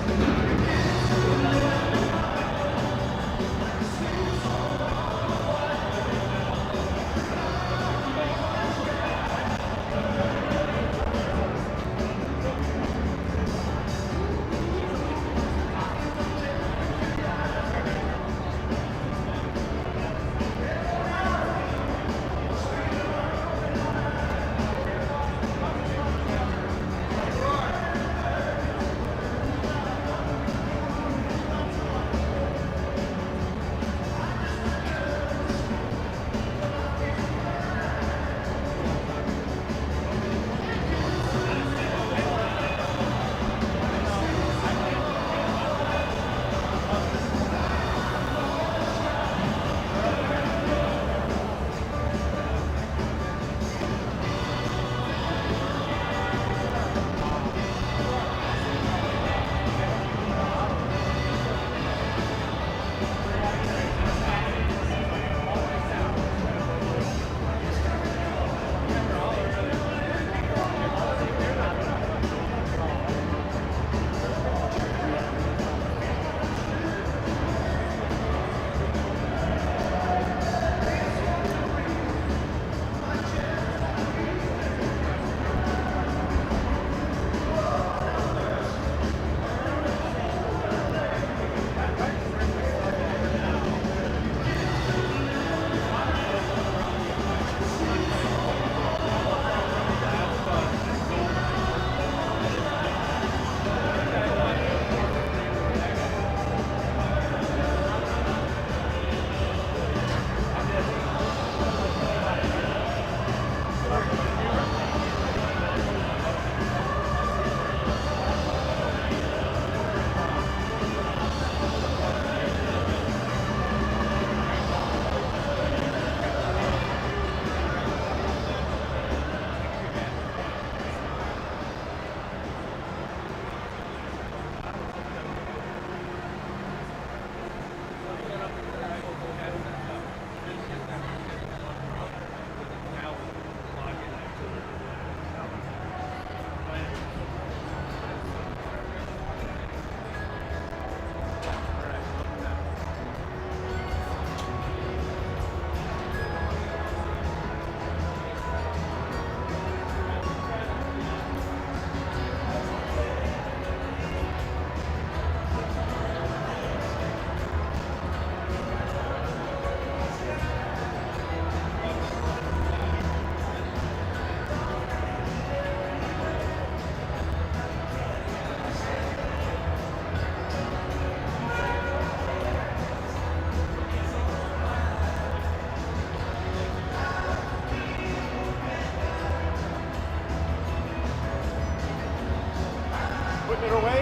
Putting it away?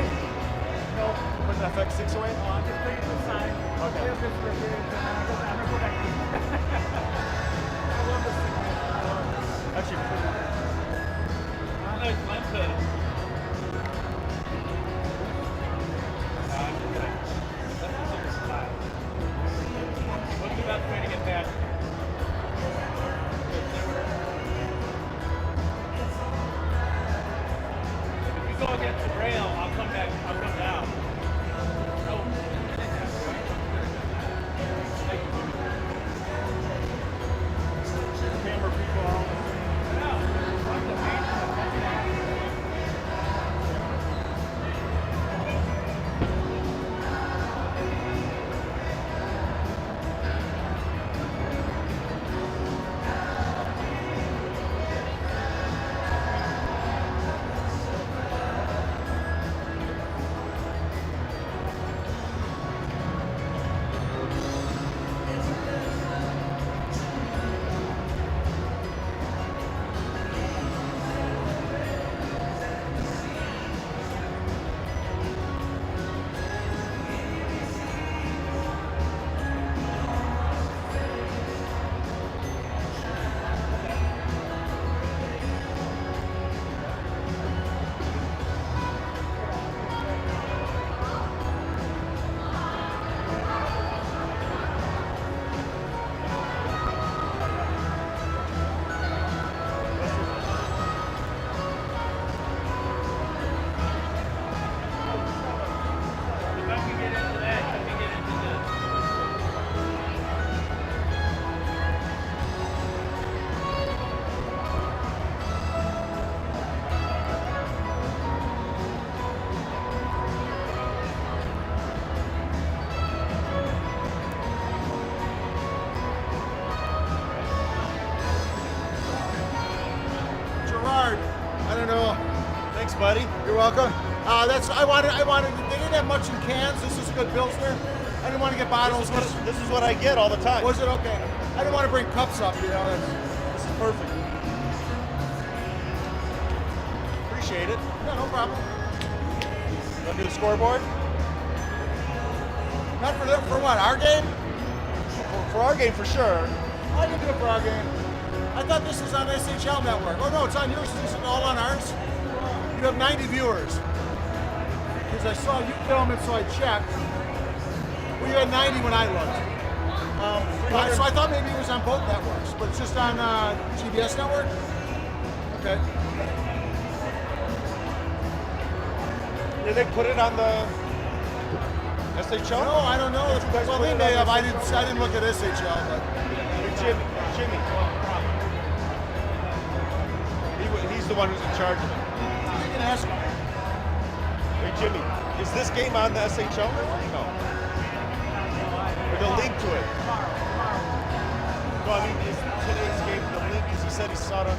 No. Putting that FX6 away? Oh, I'm just putting it aside. Okay. I'm gonna go back in. I love this thing. Actually, I know it's fun to. That's a super style. What's the best way to get that? If you go against the rail, I'll come back. I'll come down. Oh. Thank you. buddy. You're welcome. I wanted. They didn't have much in cans. This is a good Pilsner. I didn't want to get bottles. This is what I get all the time. Was it okay? I didn't want to bring cups up. You know. This is perfect. Appreciate it. No, no problem. Look at the scoreboard. Not for what? Our game? For our game, for sure. I can do it for our game. I thought this was on SHL Network. Oh no, it's on yours. Is it all on ours? You have 90 viewers. Because I saw you film it, so I checked. Well, you had 90 when I looked. So I thought maybe it was on both networks, but it's just on GBS Network? Okay. Did they put it on the SHL? No, I don't know. Well, they may have. I didn't look at SHL, but Jimmy. He's the one who's in charge of it. you can ask him. Hey, Jimmy, is this game on the SHL network? No. Or the link to it? No, I mean, is today's game the link? Because he said he saw it on...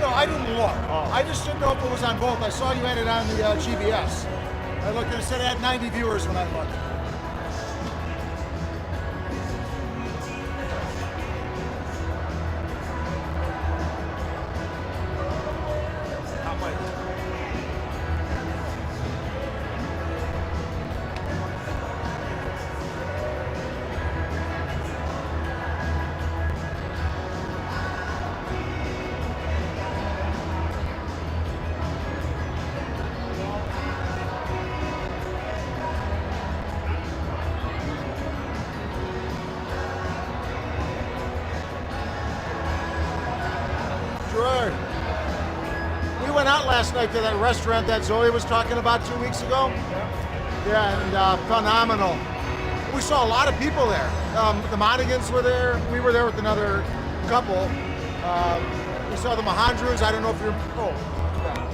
No, I didn't look. Oh. I just didn't know if it was on both. I saw you had it on the GBS. I looked and it said it had 90 viewers when I looked. Gerard, we went out last night to that restaurant that Zoe was talking about 2 weeks ago. Yeah, and phenomenal. We saw a lot of people there. The Monagans were there. We were there with another couple. We saw the Mahandras. I don't know if you're... Oh, yeah.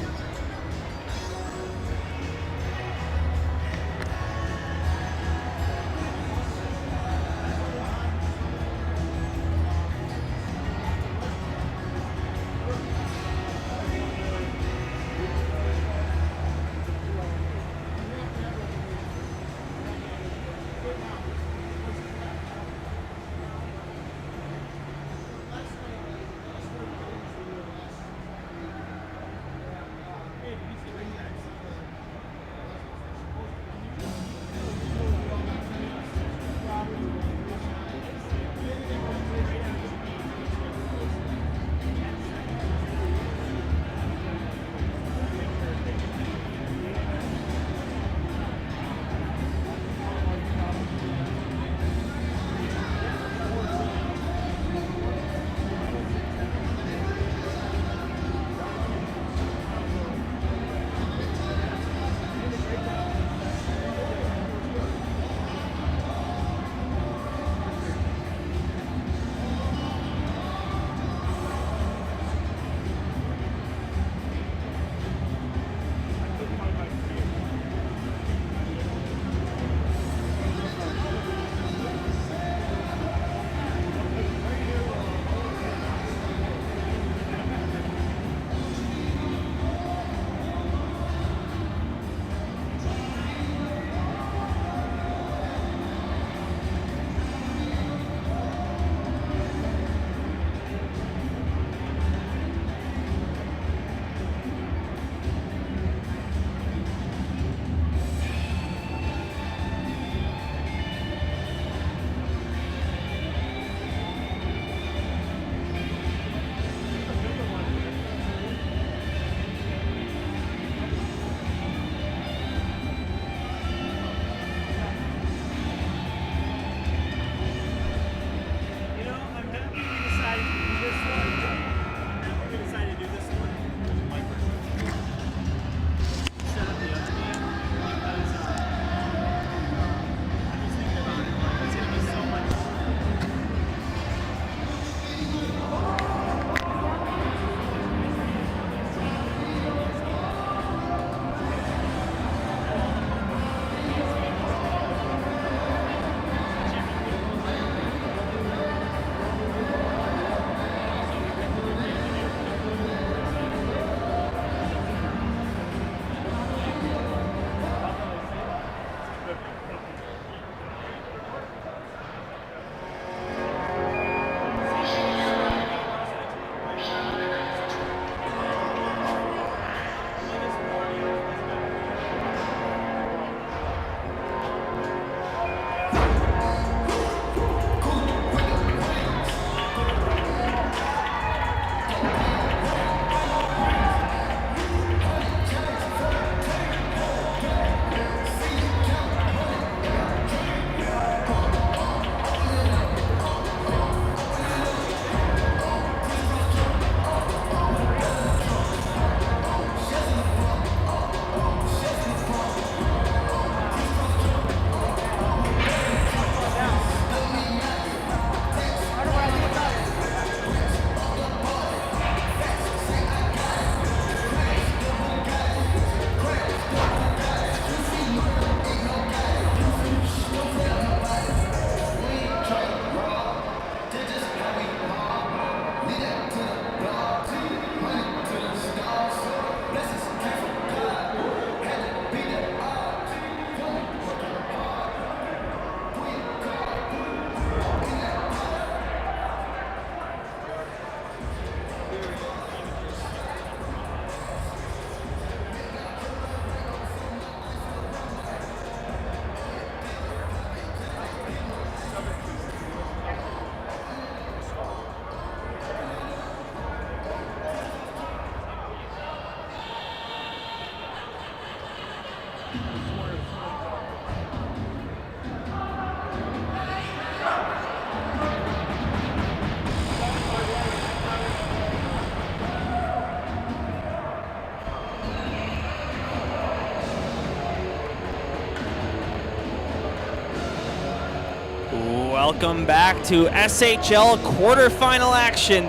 Welcome back to SHL quarterfinal action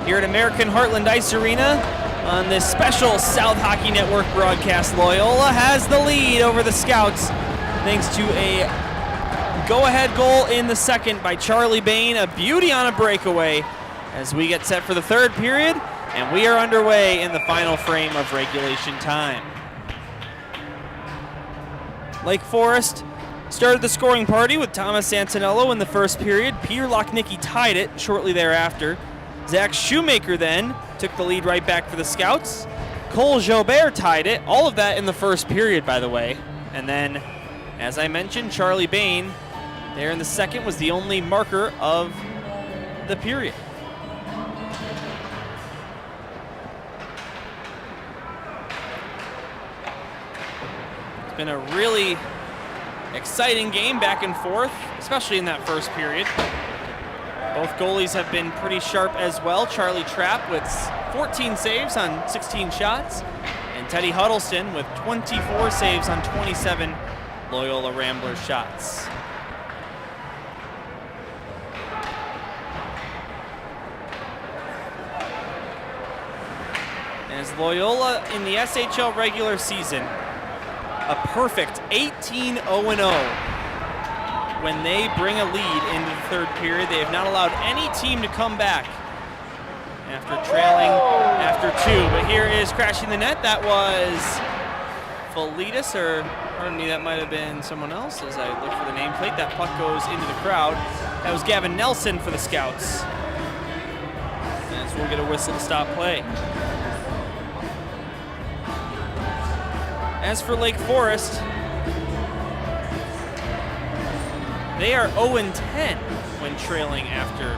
here at American Heartland Ice Arena on this special South Hockey Network broadcast. Loyola has the lead over the Scouts thanks to a go-ahead goal in the second by Charlie Bain, a beauty on a breakaway as we get set for the third period, and we are underway in the final frame of regulation time. Lake Forest started the scoring party with Thomas Antonello in the first period. Peter Lochnicki tied it shortly thereafter. Zach Shoemaker then took the lead right back for the Scouts. Cole Jobert tied it. All of that in the first period, by the way. And then, as I mentioned, Charlie Bain there in the second was the only marker of the period. It's been a really exciting game back and forth, especially in that first period. Both goalies have been pretty sharp as well. Charlie Trapp with 14 saves on 16 shots, and Teddy Huddleston with 24 saves on 27 Loyola Ramblers shots. As Loyola in the SHL regular season, a perfect 18-0-0 when they bring a lead into the third period. They have not allowed any team to come back after trailing after two. But here is crashing the net. That was Felitas, or pardon me, that might have been someone else as I look for the nameplate. That puck goes into the crowd. That was Gavin Nelson for the Scouts. As we'll get a whistle to stop play. As for Lake Forest, they are 0-10 when trailing after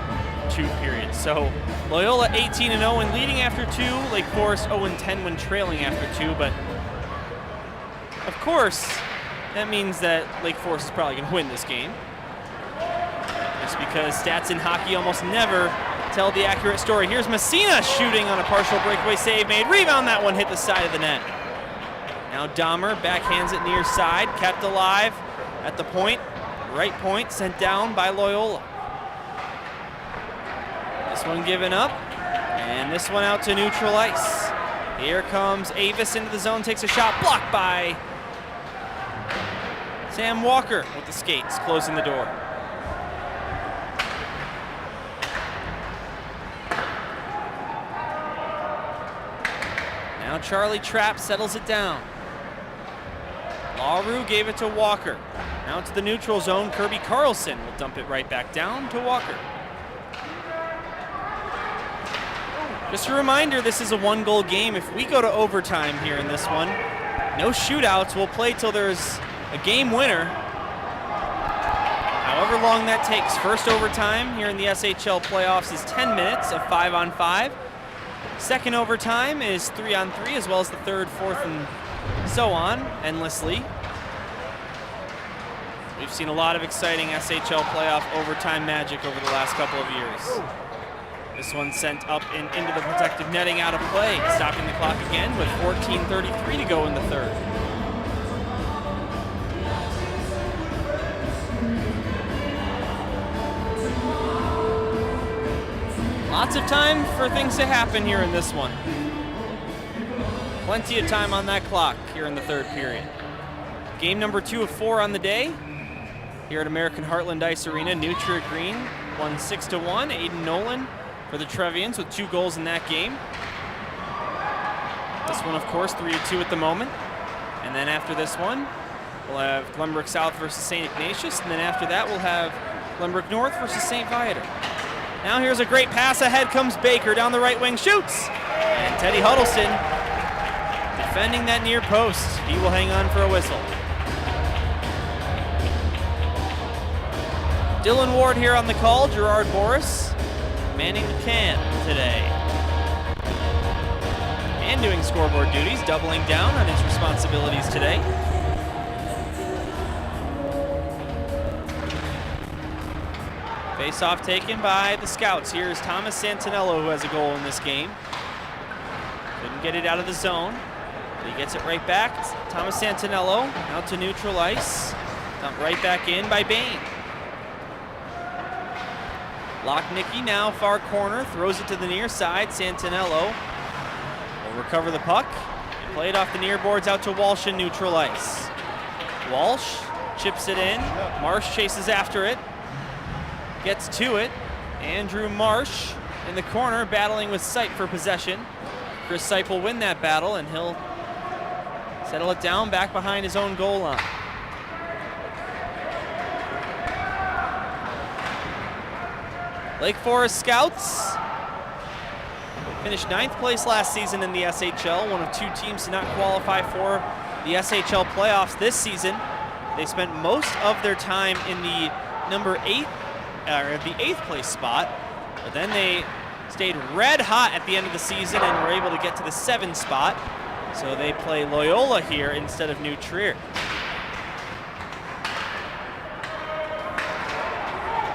two periods. So Loyola 18-0 and leading after two, Lake Forest 0-10 when trailing after two. But of course, that means that Lake Forest is probably going to win this game. Just because stats in hockey almost never tell the accurate story. Here's Messina shooting on a partial breakaway save made. Rebound, that one hit the side of the net. Now Dahmer backhands it near side, kept alive at the point. Right point, sent down by Loyola. This one given up, and this one out to neutral ice. Here comes Avis into the zone, takes a shot, blocked by Sam Walker with the skates, closing the door. Now Charlie Trapp settles it down. LaRue gave it to Walker. Now to the neutral zone, Kirby Carlson will dump it right back down to Walker. Just a reminder, this is a one-goal game. If we go to overtime here in this one, no shootouts. We'll play till there's a game winner. However long that takes. First overtime here in the SHL playoffs is 10 minutes of 5-on-5. Second overtime is 3-on-3, as well as the third, fourth, and so on, endlessly. We've seen a lot of exciting SHL playoff overtime magic over the last couple of years. This one sent up and into the protective netting, out of play, stopping the clock again with 14:33 to go in the third. Lots of time for things to happen here in this one. Plenty of time on that clock here in the third period. Game number 2 of 4 on the day here at American Heartland Ice Arena. Nutria Green won 6-1. Aiden Nolan for the Trevians with 2 goals in that game. This one, of course, 3-2 at the moment. And then after this one, we'll have Glenbrook South versus St. Ignatius. And then after that, we'll have Glenbrook North versus St. Viator. Now here's a great pass. Ahead comes Baker down the right wing, shoots! And Teddy Huddleston defending that near post. He will hang on for a whistle. Dylan Ward here on the call. Gerard Boris manning the can today. And doing scoreboard duties, doubling down on his responsibilities today. Face-off taken by the Scouts. Here's Thomas Santinello, who has a goal in this game. Couldn't get it out of the zone. But he gets it right back. Thomas Santinello out to neutral ice. Dumped right back in by Bain. Locknicky now far corner, throws it to the near side. Santinello will recover the puck. Play it off the near boards out to Walsh in neutral ice. Walsh chips it in. Marsh chases after it. Gets to it. Andrew Marsh in the corner battling with Sipe for possession. Chris Sipe will win that battle and he'll settle it down back behind his own goal line. Lake Forest Scouts finished 9th place last season in the SHL, one of 2 teams to not qualify for the SHL playoffs this season. They spent most of their time in the the 8th place spot, but then they stayed red hot at the end of the season and were able to get to the 7th spot. So they play Loyola here instead of New Trier.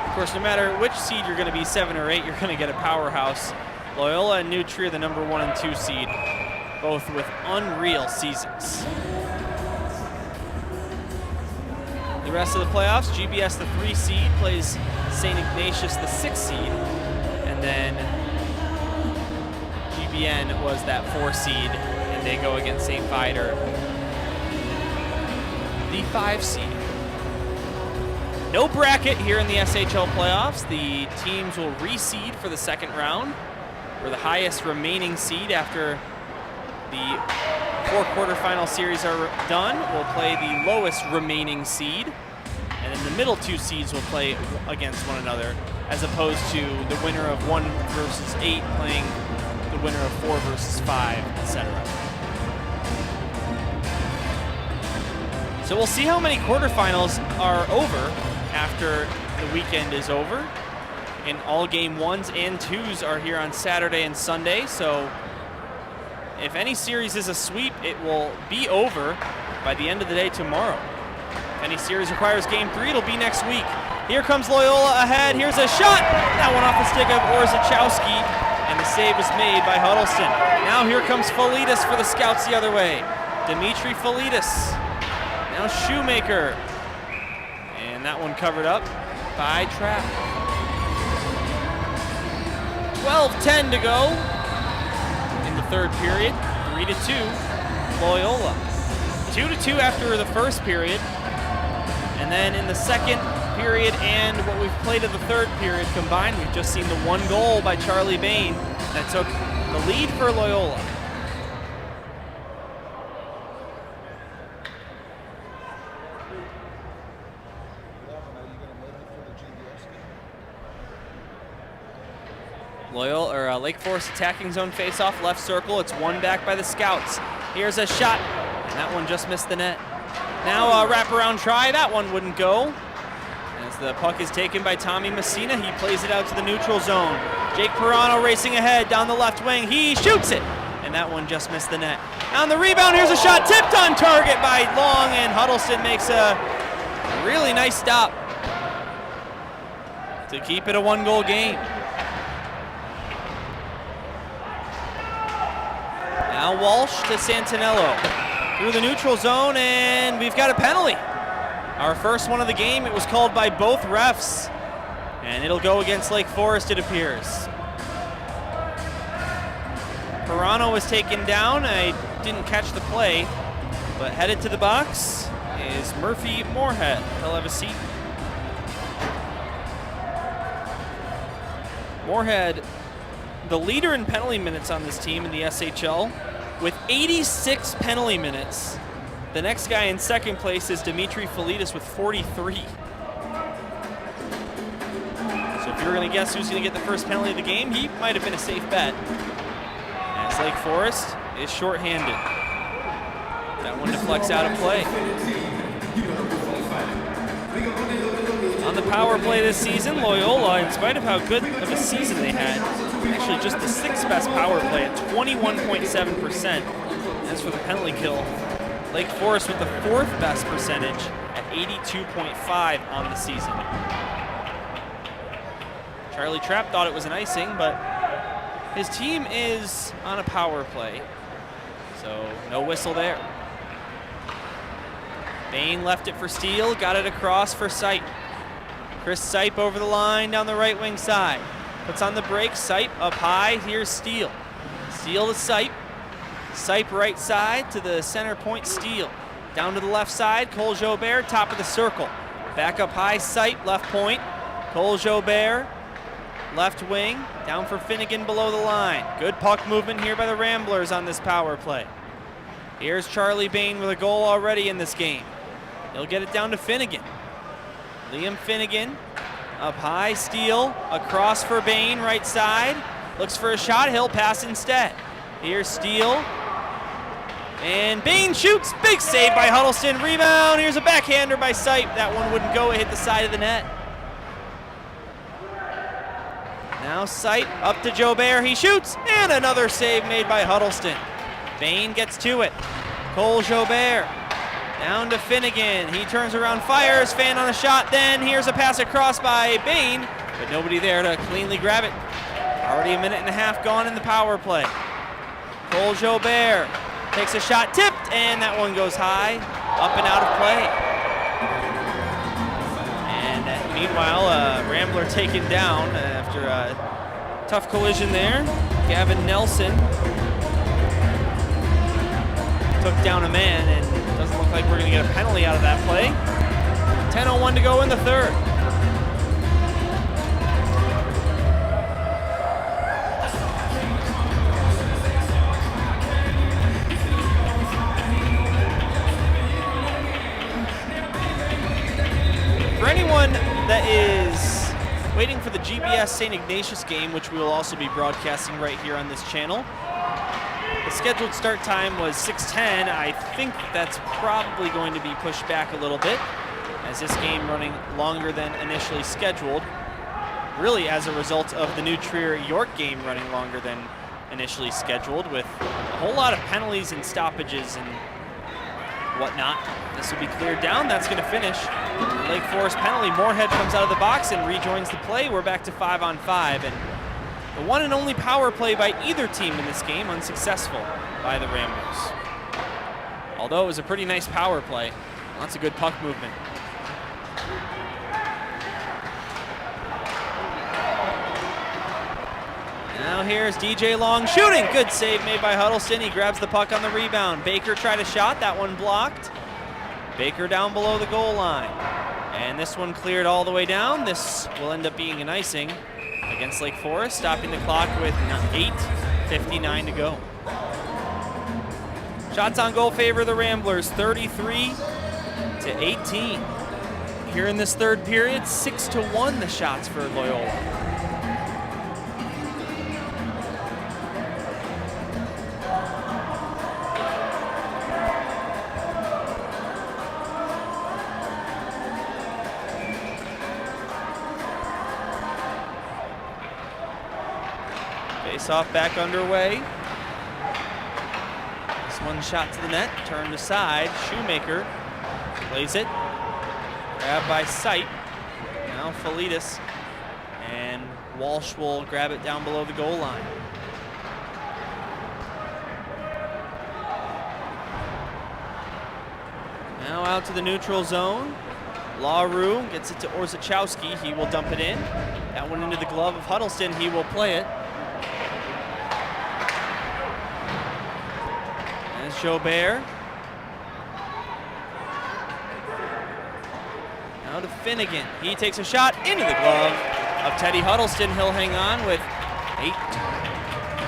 Of course, no matter which seed you're going to be, 7 or 8, you're going to get a powerhouse. Loyola and New Trier, the number 1 and 2 seed, both with unreal seasons. The rest of the playoffs, GBS, the 3 seed, plays St. Ignatius, the 6 seed, and then GBN was that 4 seed, and they go against St. Viator, the 5 seed. No bracket here in the SHL playoffs. The teams will reseed for the 2nd round, where the highest remaining seed after the 4 quarterfinal series are done will play the lowest remaining seed, and then the middle 2 seeds will play against one another, as opposed to the winner of 1 versus 8 playing the winner of 4 versus 5, etc. So we'll see how many quarterfinals are over after the weekend is over. And all game 1s and 2s are here on Saturday and Sunday. So if any series is a sweep, it will be over by the end of the day tomorrow. If any series requires game 3, it'll be next week. Here comes Loyola ahead. Here's a shot. That one off the stick of Orzechowski, and the save was made by Huddleston. Now here comes Felitas for the Scouts the other way. Dimitri Felitas. Now Shoemaker. And that one covered up by Trapp. 12:10 to go in the 3rd period. 3-2 Loyola. 2-2 after the 1st period. And then in the 2nd period and what we've played of the 3rd period combined, we've just seen the 1 goal by Charlie Bain that took the lead for Loyola. Lake Forest attacking zone faceoff, left circle. It's won back by the Scouts. Here's a shot, and that one just missed the net. Now a wraparound try. That one wouldn't go. As the puck is taken by Tommy Messina, he plays it out to the neutral zone. Jake Pirano racing ahead down the left wing. He shoots it, and that one just missed the net. On the rebound, here's a shot tipped on target by Long, and Huddleston makes a really nice stop to keep it a 1-goal game. Now Walsh to Santinello through the neutral zone, and we've got a penalty. Our first one of the game. It was called by both refs, and it'll go against Lake Forest, it appears. Pirano was taken down. I didn't catch the play, but headed to the box is Murphy Moorhead. He'll have a seat. Moorhead, the leader in penalty minutes on this team in the SHL, with 86 penalty minutes. The next guy in 2nd place is Dimitri Felitas with 43. So if you're going to guess who's going to get the first penalty of the game, he might have been a safe bet, as Lake Forest is shorthanded. That one deflects out of play. On the power play this season, Loyola, in spite of how good of a season they had, actually just the 6th best power play at 21.7%. As for the penalty kill, Lake Forest with the 4th best percentage at 82.5 on the season. Charlie Trapp thought it was an icing, but his team is on a power play, so no whistle there. Bain left it for Steele, got it across for Sight. Chris Sipe over the line down the right wing side. Puts on the brakes, Sipe up high, here's Steele. Steele to Sipe. Sipe right side to the center point, Steele. Down to the left side, Cole Jobert, top of the circle. Back up high, Sipe, left point. Cole Jobert, left wing, down for Finnegan below the line. Good puck movement here by the Ramblers on this power play. Here's Charlie Bain with a goal already in this game. He'll get it down to Finnegan. Liam Finnegan, up high, Steele, across for Bain, right side. Looks for a shot, he'll pass instead. Here's Steele. And Bain shoots, big save by Huddleston. Rebound, here's a backhander by Sipe. That one wouldn't go, it hit the side of the net. Now Sipe up to Jobert, he shoots, and another save made by Huddleston. Bain gets to it. Cole Jobert down to Finnegan. He turns around, fires, fan on a shot, then here's a pass across by Bain, but nobody there to cleanly grab it. Already a minute and a half gone in the power play. Cole Jobert takes a shot, tipped, and that one goes high, up and out of play. And meanwhile, Rambler taken down after a tough collision there. Gavin Nelson took down a man, and it doesn't look like we're going to get a penalty out of that play. 10:01 to go in the third. For anyone that is waiting for the GBS St. Ignatius game, which we will also be broadcasting right here on this channel, the scheduled start time was 6:10. I think that's probably going to be pushed back a little bit, as this game running longer than initially scheduled, really as a result of the new Trier-York game running longer than initially scheduled, with a whole lot of penalties and stoppages and whatnot. This will be cleared down. That's going to finish. Lake Forest penalty. Moorhead comes out of the box and rejoins the play. We're back to 5-on-5, and the one and only power play by either team in this game unsuccessful by the Ramblers. Although it was a pretty nice power play. Lots of good puck movement. Now here's DJ Long shooting. Good save made by Huddleston. He grabs the puck on the rebound. Baker tried a shot. That one blocked. Baker down below the goal line. And this one cleared all the way down. This will end up being an icing against Lake Forest, stopping the clock with 8:59 to go. Shots on goal favor the Ramblers, 33-18. Here in this third period, 6-1 the shots for Loyola. Face-off back underway. This one shot to the net, turned aside. Shoemaker plays it. Grabbed by Sipe. Now Felitas. And Walsh will grab it down below the goal line. Now out to the neutral zone. LaRue gets it to Orzechowski. He will dump it in. That one into the glove of Huddleston. He will play it. As Jobert. Now to Finnegan. He takes a shot into the glove of Teddy Huddleston. He'll hang on with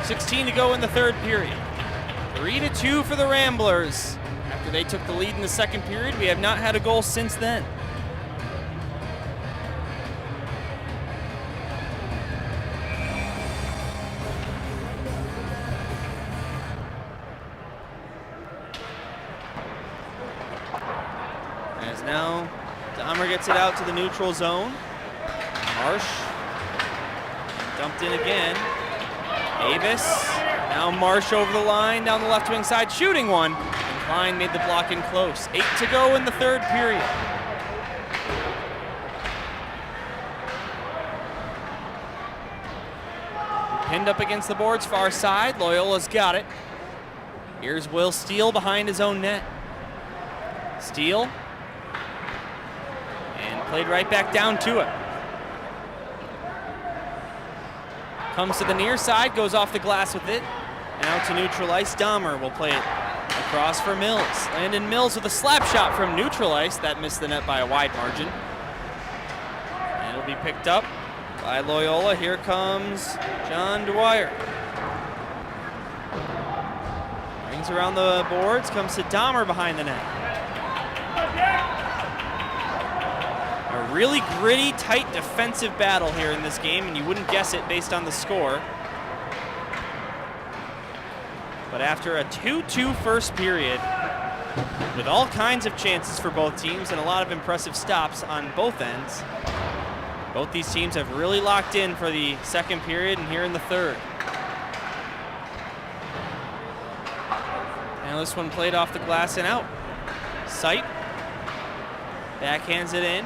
8:16 to go in the third period. 3-2 for the Ramblers. After they took the lead in the second period, we have not had a goal since then. As now Dahmer gets it out to the neutral zone. Marsh dumped in again. Davis. Now Marsh over the line down the left wing side, shooting one. And Klein made the block in close. 8 to go in the third period. Pinned up against the boards, far side. Loyola's got it. Here's Will Steele behind his own net. Steele. And played right back down to it. Comes to the near side, goes off the glass with it. And out to neutral ice. Dahmer will play it across for Mills. Landon Mills with a slap shot from neutral ice. That missed the net by a wide margin. And it'll be picked up by Loyola. Here comes John Dwyer. Rings around the boards, comes to Dahmer behind the net. A really gritty, tight defensive battle here in this game, and you wouldn't guess it based on the score. But after a 2-2 first period, with all kinds of chances for both teams and a lot of impressive stops on both ends, both these teams have really locked in for the second period and here in the third. Now this one played off the glass and out. Sight backhands it in,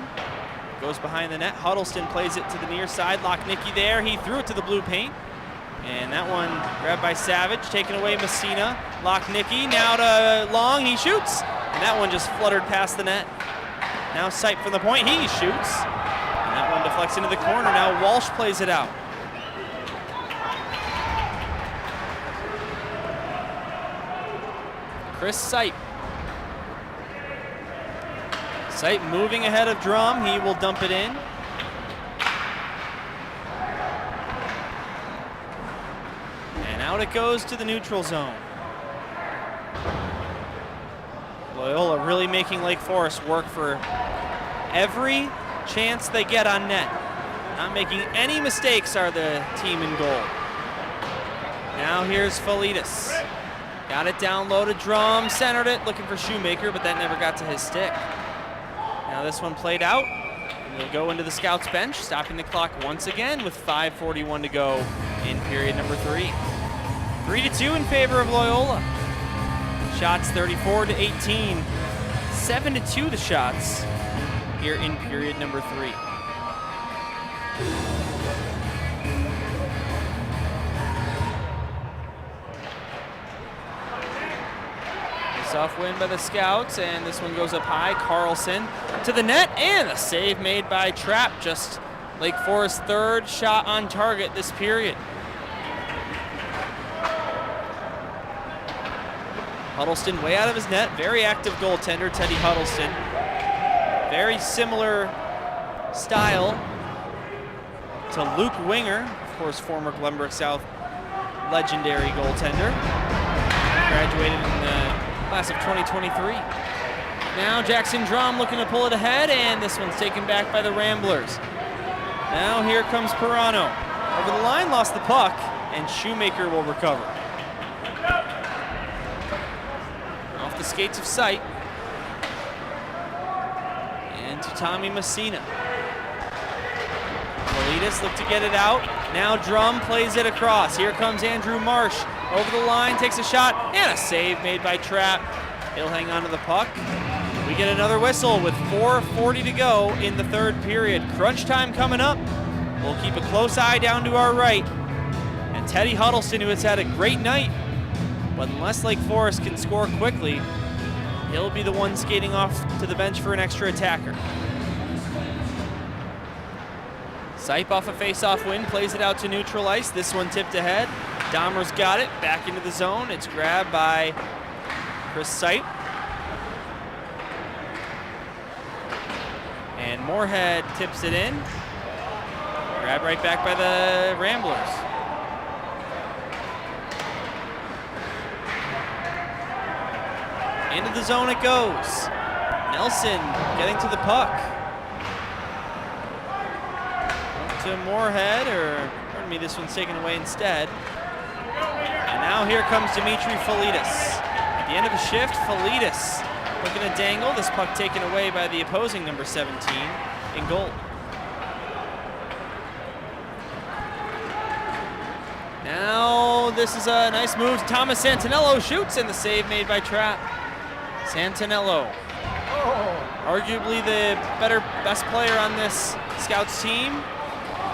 goes behind the net. Huddleston plays it to the near side. Lochnicki there, he threw it to the blue paint. And that one grabbed by Savage, taken away Messina. Lochnicki now to Long, he shoots. And that one just fluttered past the net. Now Sight from the point, he shoots. And that one deflects into the corner. Now Walsh plays it out. Chris Sight. Sight moving ahead of Drum, he will dump it in. Out it goes to the neutral zone. Loyola really making Lake Forest work for every chance they get on net. Not making any mistakes are the team in goal. Now here's Felitas. Got it down low to Drum, centered it, looking for Shoemaker, but that never got to his stick. Now this one played out. We'll go into the scouts bench, stopping the clock once again with 5:41 to go in period number 3. 3-2 in favor of Loyola. Shots 34-18. 7-2 the shots here in period number 3. Soft win by the Scouts, and this one goes up high. Carlson to the net, and a save made by Trapp. Just Lake Forest's third shot on target this period. Huddleston way out of his net. Very active goaltender, Teddy Huddleston. Very similar style to Luke Winger, of course, former Glenbrook South legendary goaltender. Graduated in the class of 2023. Now Jackson Drum looking to pull it ahead, and this one's taken back by the Ramblers. Now here comes Pirano. Over the line, lost the puck, and Shoemaker will recover. Off the skates of Sight. And to Tommy Messina. Politas look to get it out. Now Drum plays it across. Here comes Andrew Marsh. Over the line, takes a shot, and a save made by Trapp. He'll hang on to the puck. We get another whistle with 4:40 to go in the third period. Crunch time coming up. We'll keep a close eye down to our right. And Teddy Huddleston, who has had a great night, but unless Lake Forest can score quickly, he'll be the one skating off to the bench for an extra attacker. Sipe off a face-off win, plays it out to neutral ice. This one tipped ahead. Dahmer's got it, back into the zone. It's grabbed by Chris Sipe. And Moorhead tips it in. Grabbed right back by the Ramblers. Into the zone it goes. Nelson getting to the puck. Up to Moorhead, or pardon me, this one's taken away instead. And now here comes Dimitri Felitas. At the end of a shift, Felitas looking to dangle. This puck taken away by the opposing number 17 in goal. Now this is a nice move. Thomas Santinello shoots, and the save made by Trapp. Santinello, arguably the best player on this Scouts team.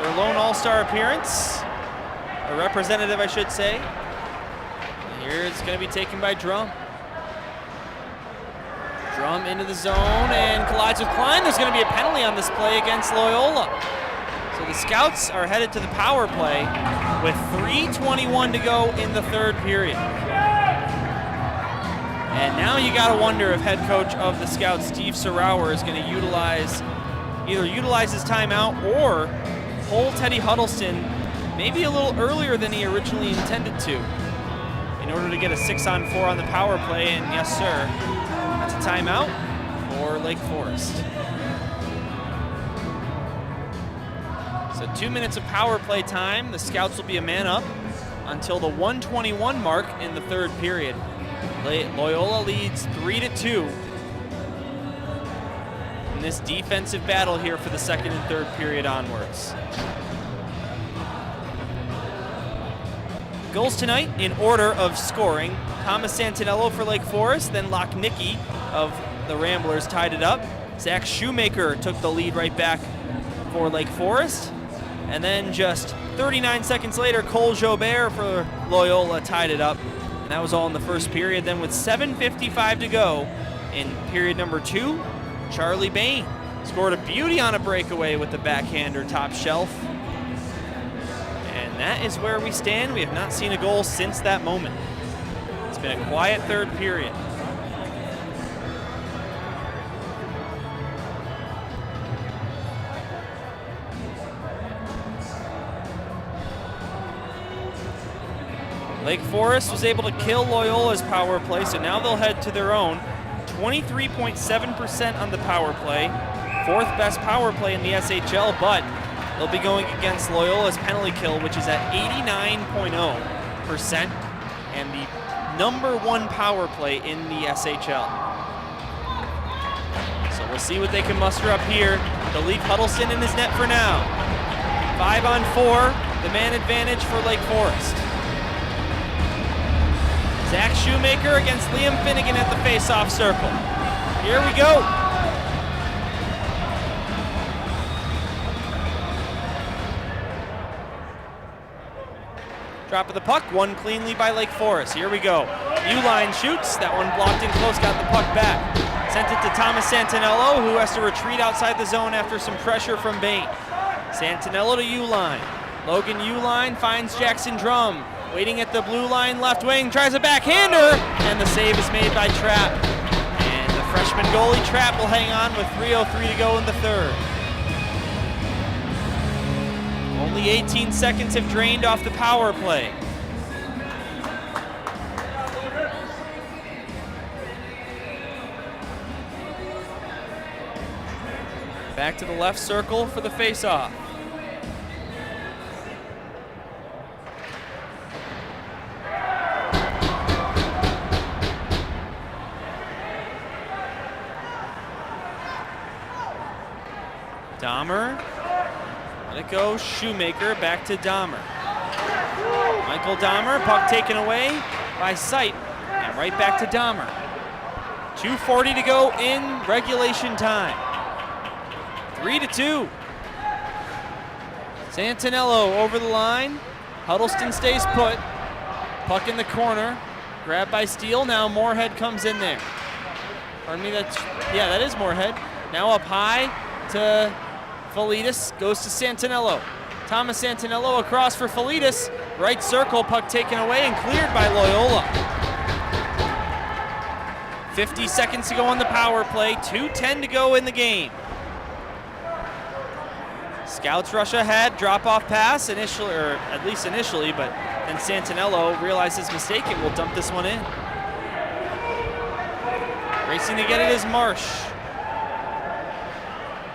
Their lone all-star appearance, a representative I should say. And here it's going to be taken by Drum. Drum into the zone and collides with Klein. There's going to be a penalty on this play against Loyola. So the Scouts are headed to the power play with 3:21 to go in the third period. And now you gotta wonder if head coach of the Scouts, Steve Sarauer, is gonna either utilize his timeout or pull Teddy Huddleston maybe a little earlier than he originally intended to in order to get a 6-on-4 on the power play. And yes, sir, that's a timeout for Lake Forest. So 2 minutes of power play time. The Scouts will be a man up until the 1:21 mark in the third period. Loyola leads 3-2 in this defensive battle here for the second and third period onwards. Goals tonight in order of scoring. Thomas Santinello for Lake Forest, then Lochnicki of the Ramblers tied it up. Zach Shoemaker took the lead right back for Lake Forest. And then just 39 seconds later, Cole Jobert for Loyola tied it up. And that was all in the first period. Then with 7:55 to go in period number 2, Charlie Bain scored a beauty on a breakaway with the backhander top shelf. And that is where we stand. We have not seen a goal since that moment. It's been a quiet third period. Lake Forest was able to kill Loyola's power play, so now they'll head to their own. 23.7% on the power play, 4th best power play in the SHL, but they'll be going against Loyola's penalty kill, which is at 89.0%, and the #1 power play in the SHL. So we'll see what they can muster up here. They'll leave Huddleston in his net for now. 5-on-4, the man advantage for Lake Forest. Zach Shoemaker against Liam Finnegan at the face-off circle. Here we go. Drop of the puck, won cleanly by Lake Forest. Here we go. Uline shoots, that one blocked in close, got the puck back. Sent it to Thomas Santinello, who has to retreat outside the zone after some pressure from Bain. Santinello to Uline. Logan Uline finds Jackson Drum. Waiting at the blue line, left wing, tries a backhander, and the save is made by Trapp. And the freshman goalie, Trapp, will hang on with 3:03 to go in the third. Only 18 seconds have drained off the power play. Back to the left circle for the face-off. Dahmer, let it go, Shoemaker, back to Dahmer. Michael Dahmer, puck taken away by Sight, and right back to Dahmer. 2:40 to go in regulation time. 3-2. Santinello over the line, Huddleston stays put, puck in the corner, grabbed by Steele, now Moorhead comes in there. Pardon me, that is Moorhead. Now up high to Felitis, goes to Santinello. Thomas Santinello across for Felitis. Right circle, puck taken away and cleared by Loyola. 50 seconds to go on the power play, 2:10 to go in the game. Scouts rush ahead, drop-off pass initially, or at least initially, but then Santinello realized his mistake and will dump this one in. Racing to get it is Marsh.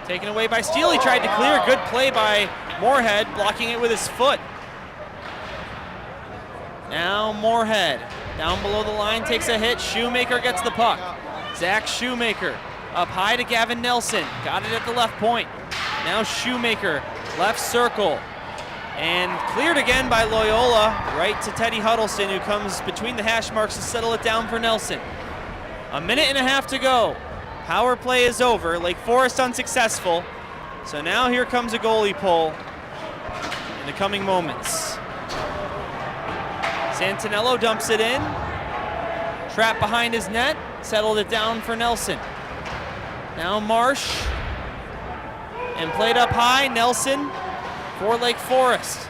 Taken away by Steele, he tried to clear, good play by Moorhead, blocking it with his foot. Now Moorhead, down below the line, takes a hit, Shoemaker gets the puck. Zach Shoemaker, up high to Gavin Nelson, got it at the left point. Now Shoemaker, left circle, and cleared again by Loyola, right to Teddy Huddleston, who comes between the hash marks to settle it down for Nelson. 1.5 minutes to go. Power play is over. Lake Forest unsuccessful. So now here comes a goalie pull in the coming moments. Santinello dumps it in. Trapped behind his net. Settled it down for Nelson. Now Marsh. And played up high. Nelson for Lake Forest.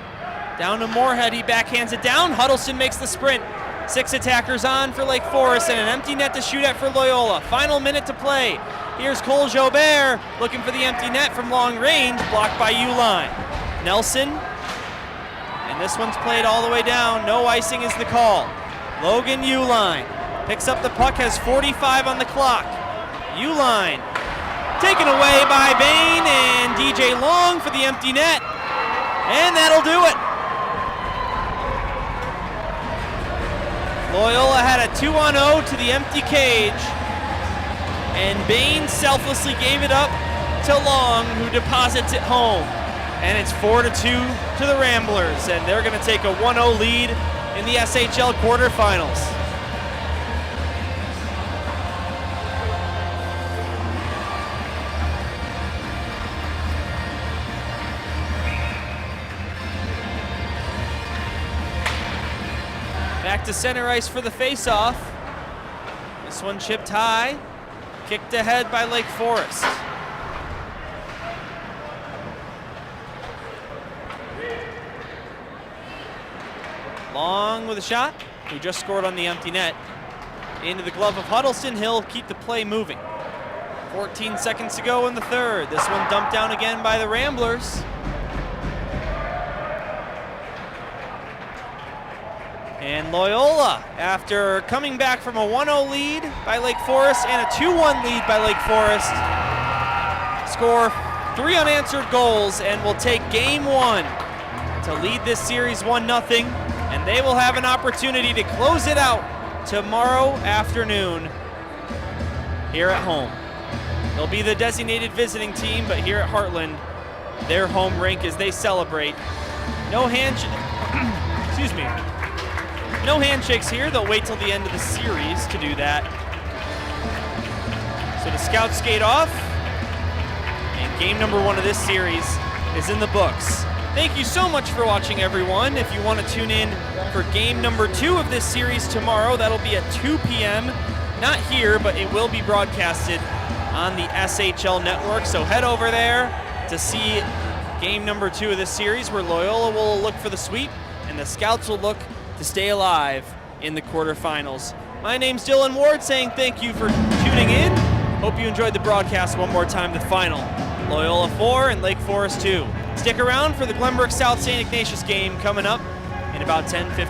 Down to Moorhead, he backhands it down. Huddleston makes the sprint. 6 attackers on for Lake Forest and an empty net to shoot at for Loyola. Final minute to play. Here's Cole Jobert looking for the empty net from long range, blocked by Uline. Nelson, and this one's played all the way down. No icing is the call. Logan Uline picks up the puck, has 45 on the clock. Uline taken away by Bain and DJ Long for the empty net. And that'll do it. Loyola had a 2-on-0 to the empty cage, and Bain selflessly gave it up to Long, who deposits it home. And it's 4-2 to the Ramblers, and they're going to take a 1-0 lead in the SHL quarterfinals. Back to center ice for the faceoff. This one chipped high, kicked ahead by Lake Forest. Long with a shot, who just scored on the empty net. Into the glove of Huddleston. He'll keep the play moving. 14 seconds to go in the third. This one dumped down again by the Ramblers. And Loyola, after coming back from a 1-0 lead by Lake Forest and a 2-1 lead by Lake Forest, score 3 unanswered goals and will take game 1 to lead this series 1-0. And they will have an opportunity to close it out tomorrow afternoon here at home. They'll be the designated visiting team, but here at Heartland, their home rink as they celebrate. No excuse me. No handshakes here. They'll wait till the end of the series to do that. So the scouts skate off, and game number 1 of this series is in the books. Thank you so much for watching, everyone. If you want to tune in for game number 2 of this series tomorrow, that'll be at 2 p.m. Not here, but it will be broadcasted on the SHL network. So head over there to see game number 2 of this series, where Loyola will look for the sweep and the Scouts will look to stay alive in the quarterfinals. My name's Dylan Ward, saying thank you for tuning in. Hope you enjoyed the broadcast. One more time, the final. Loyola 4 and Lake Forest 2. Stick around for the Glenbrook South St. Ignatius game coming up in about 10-15.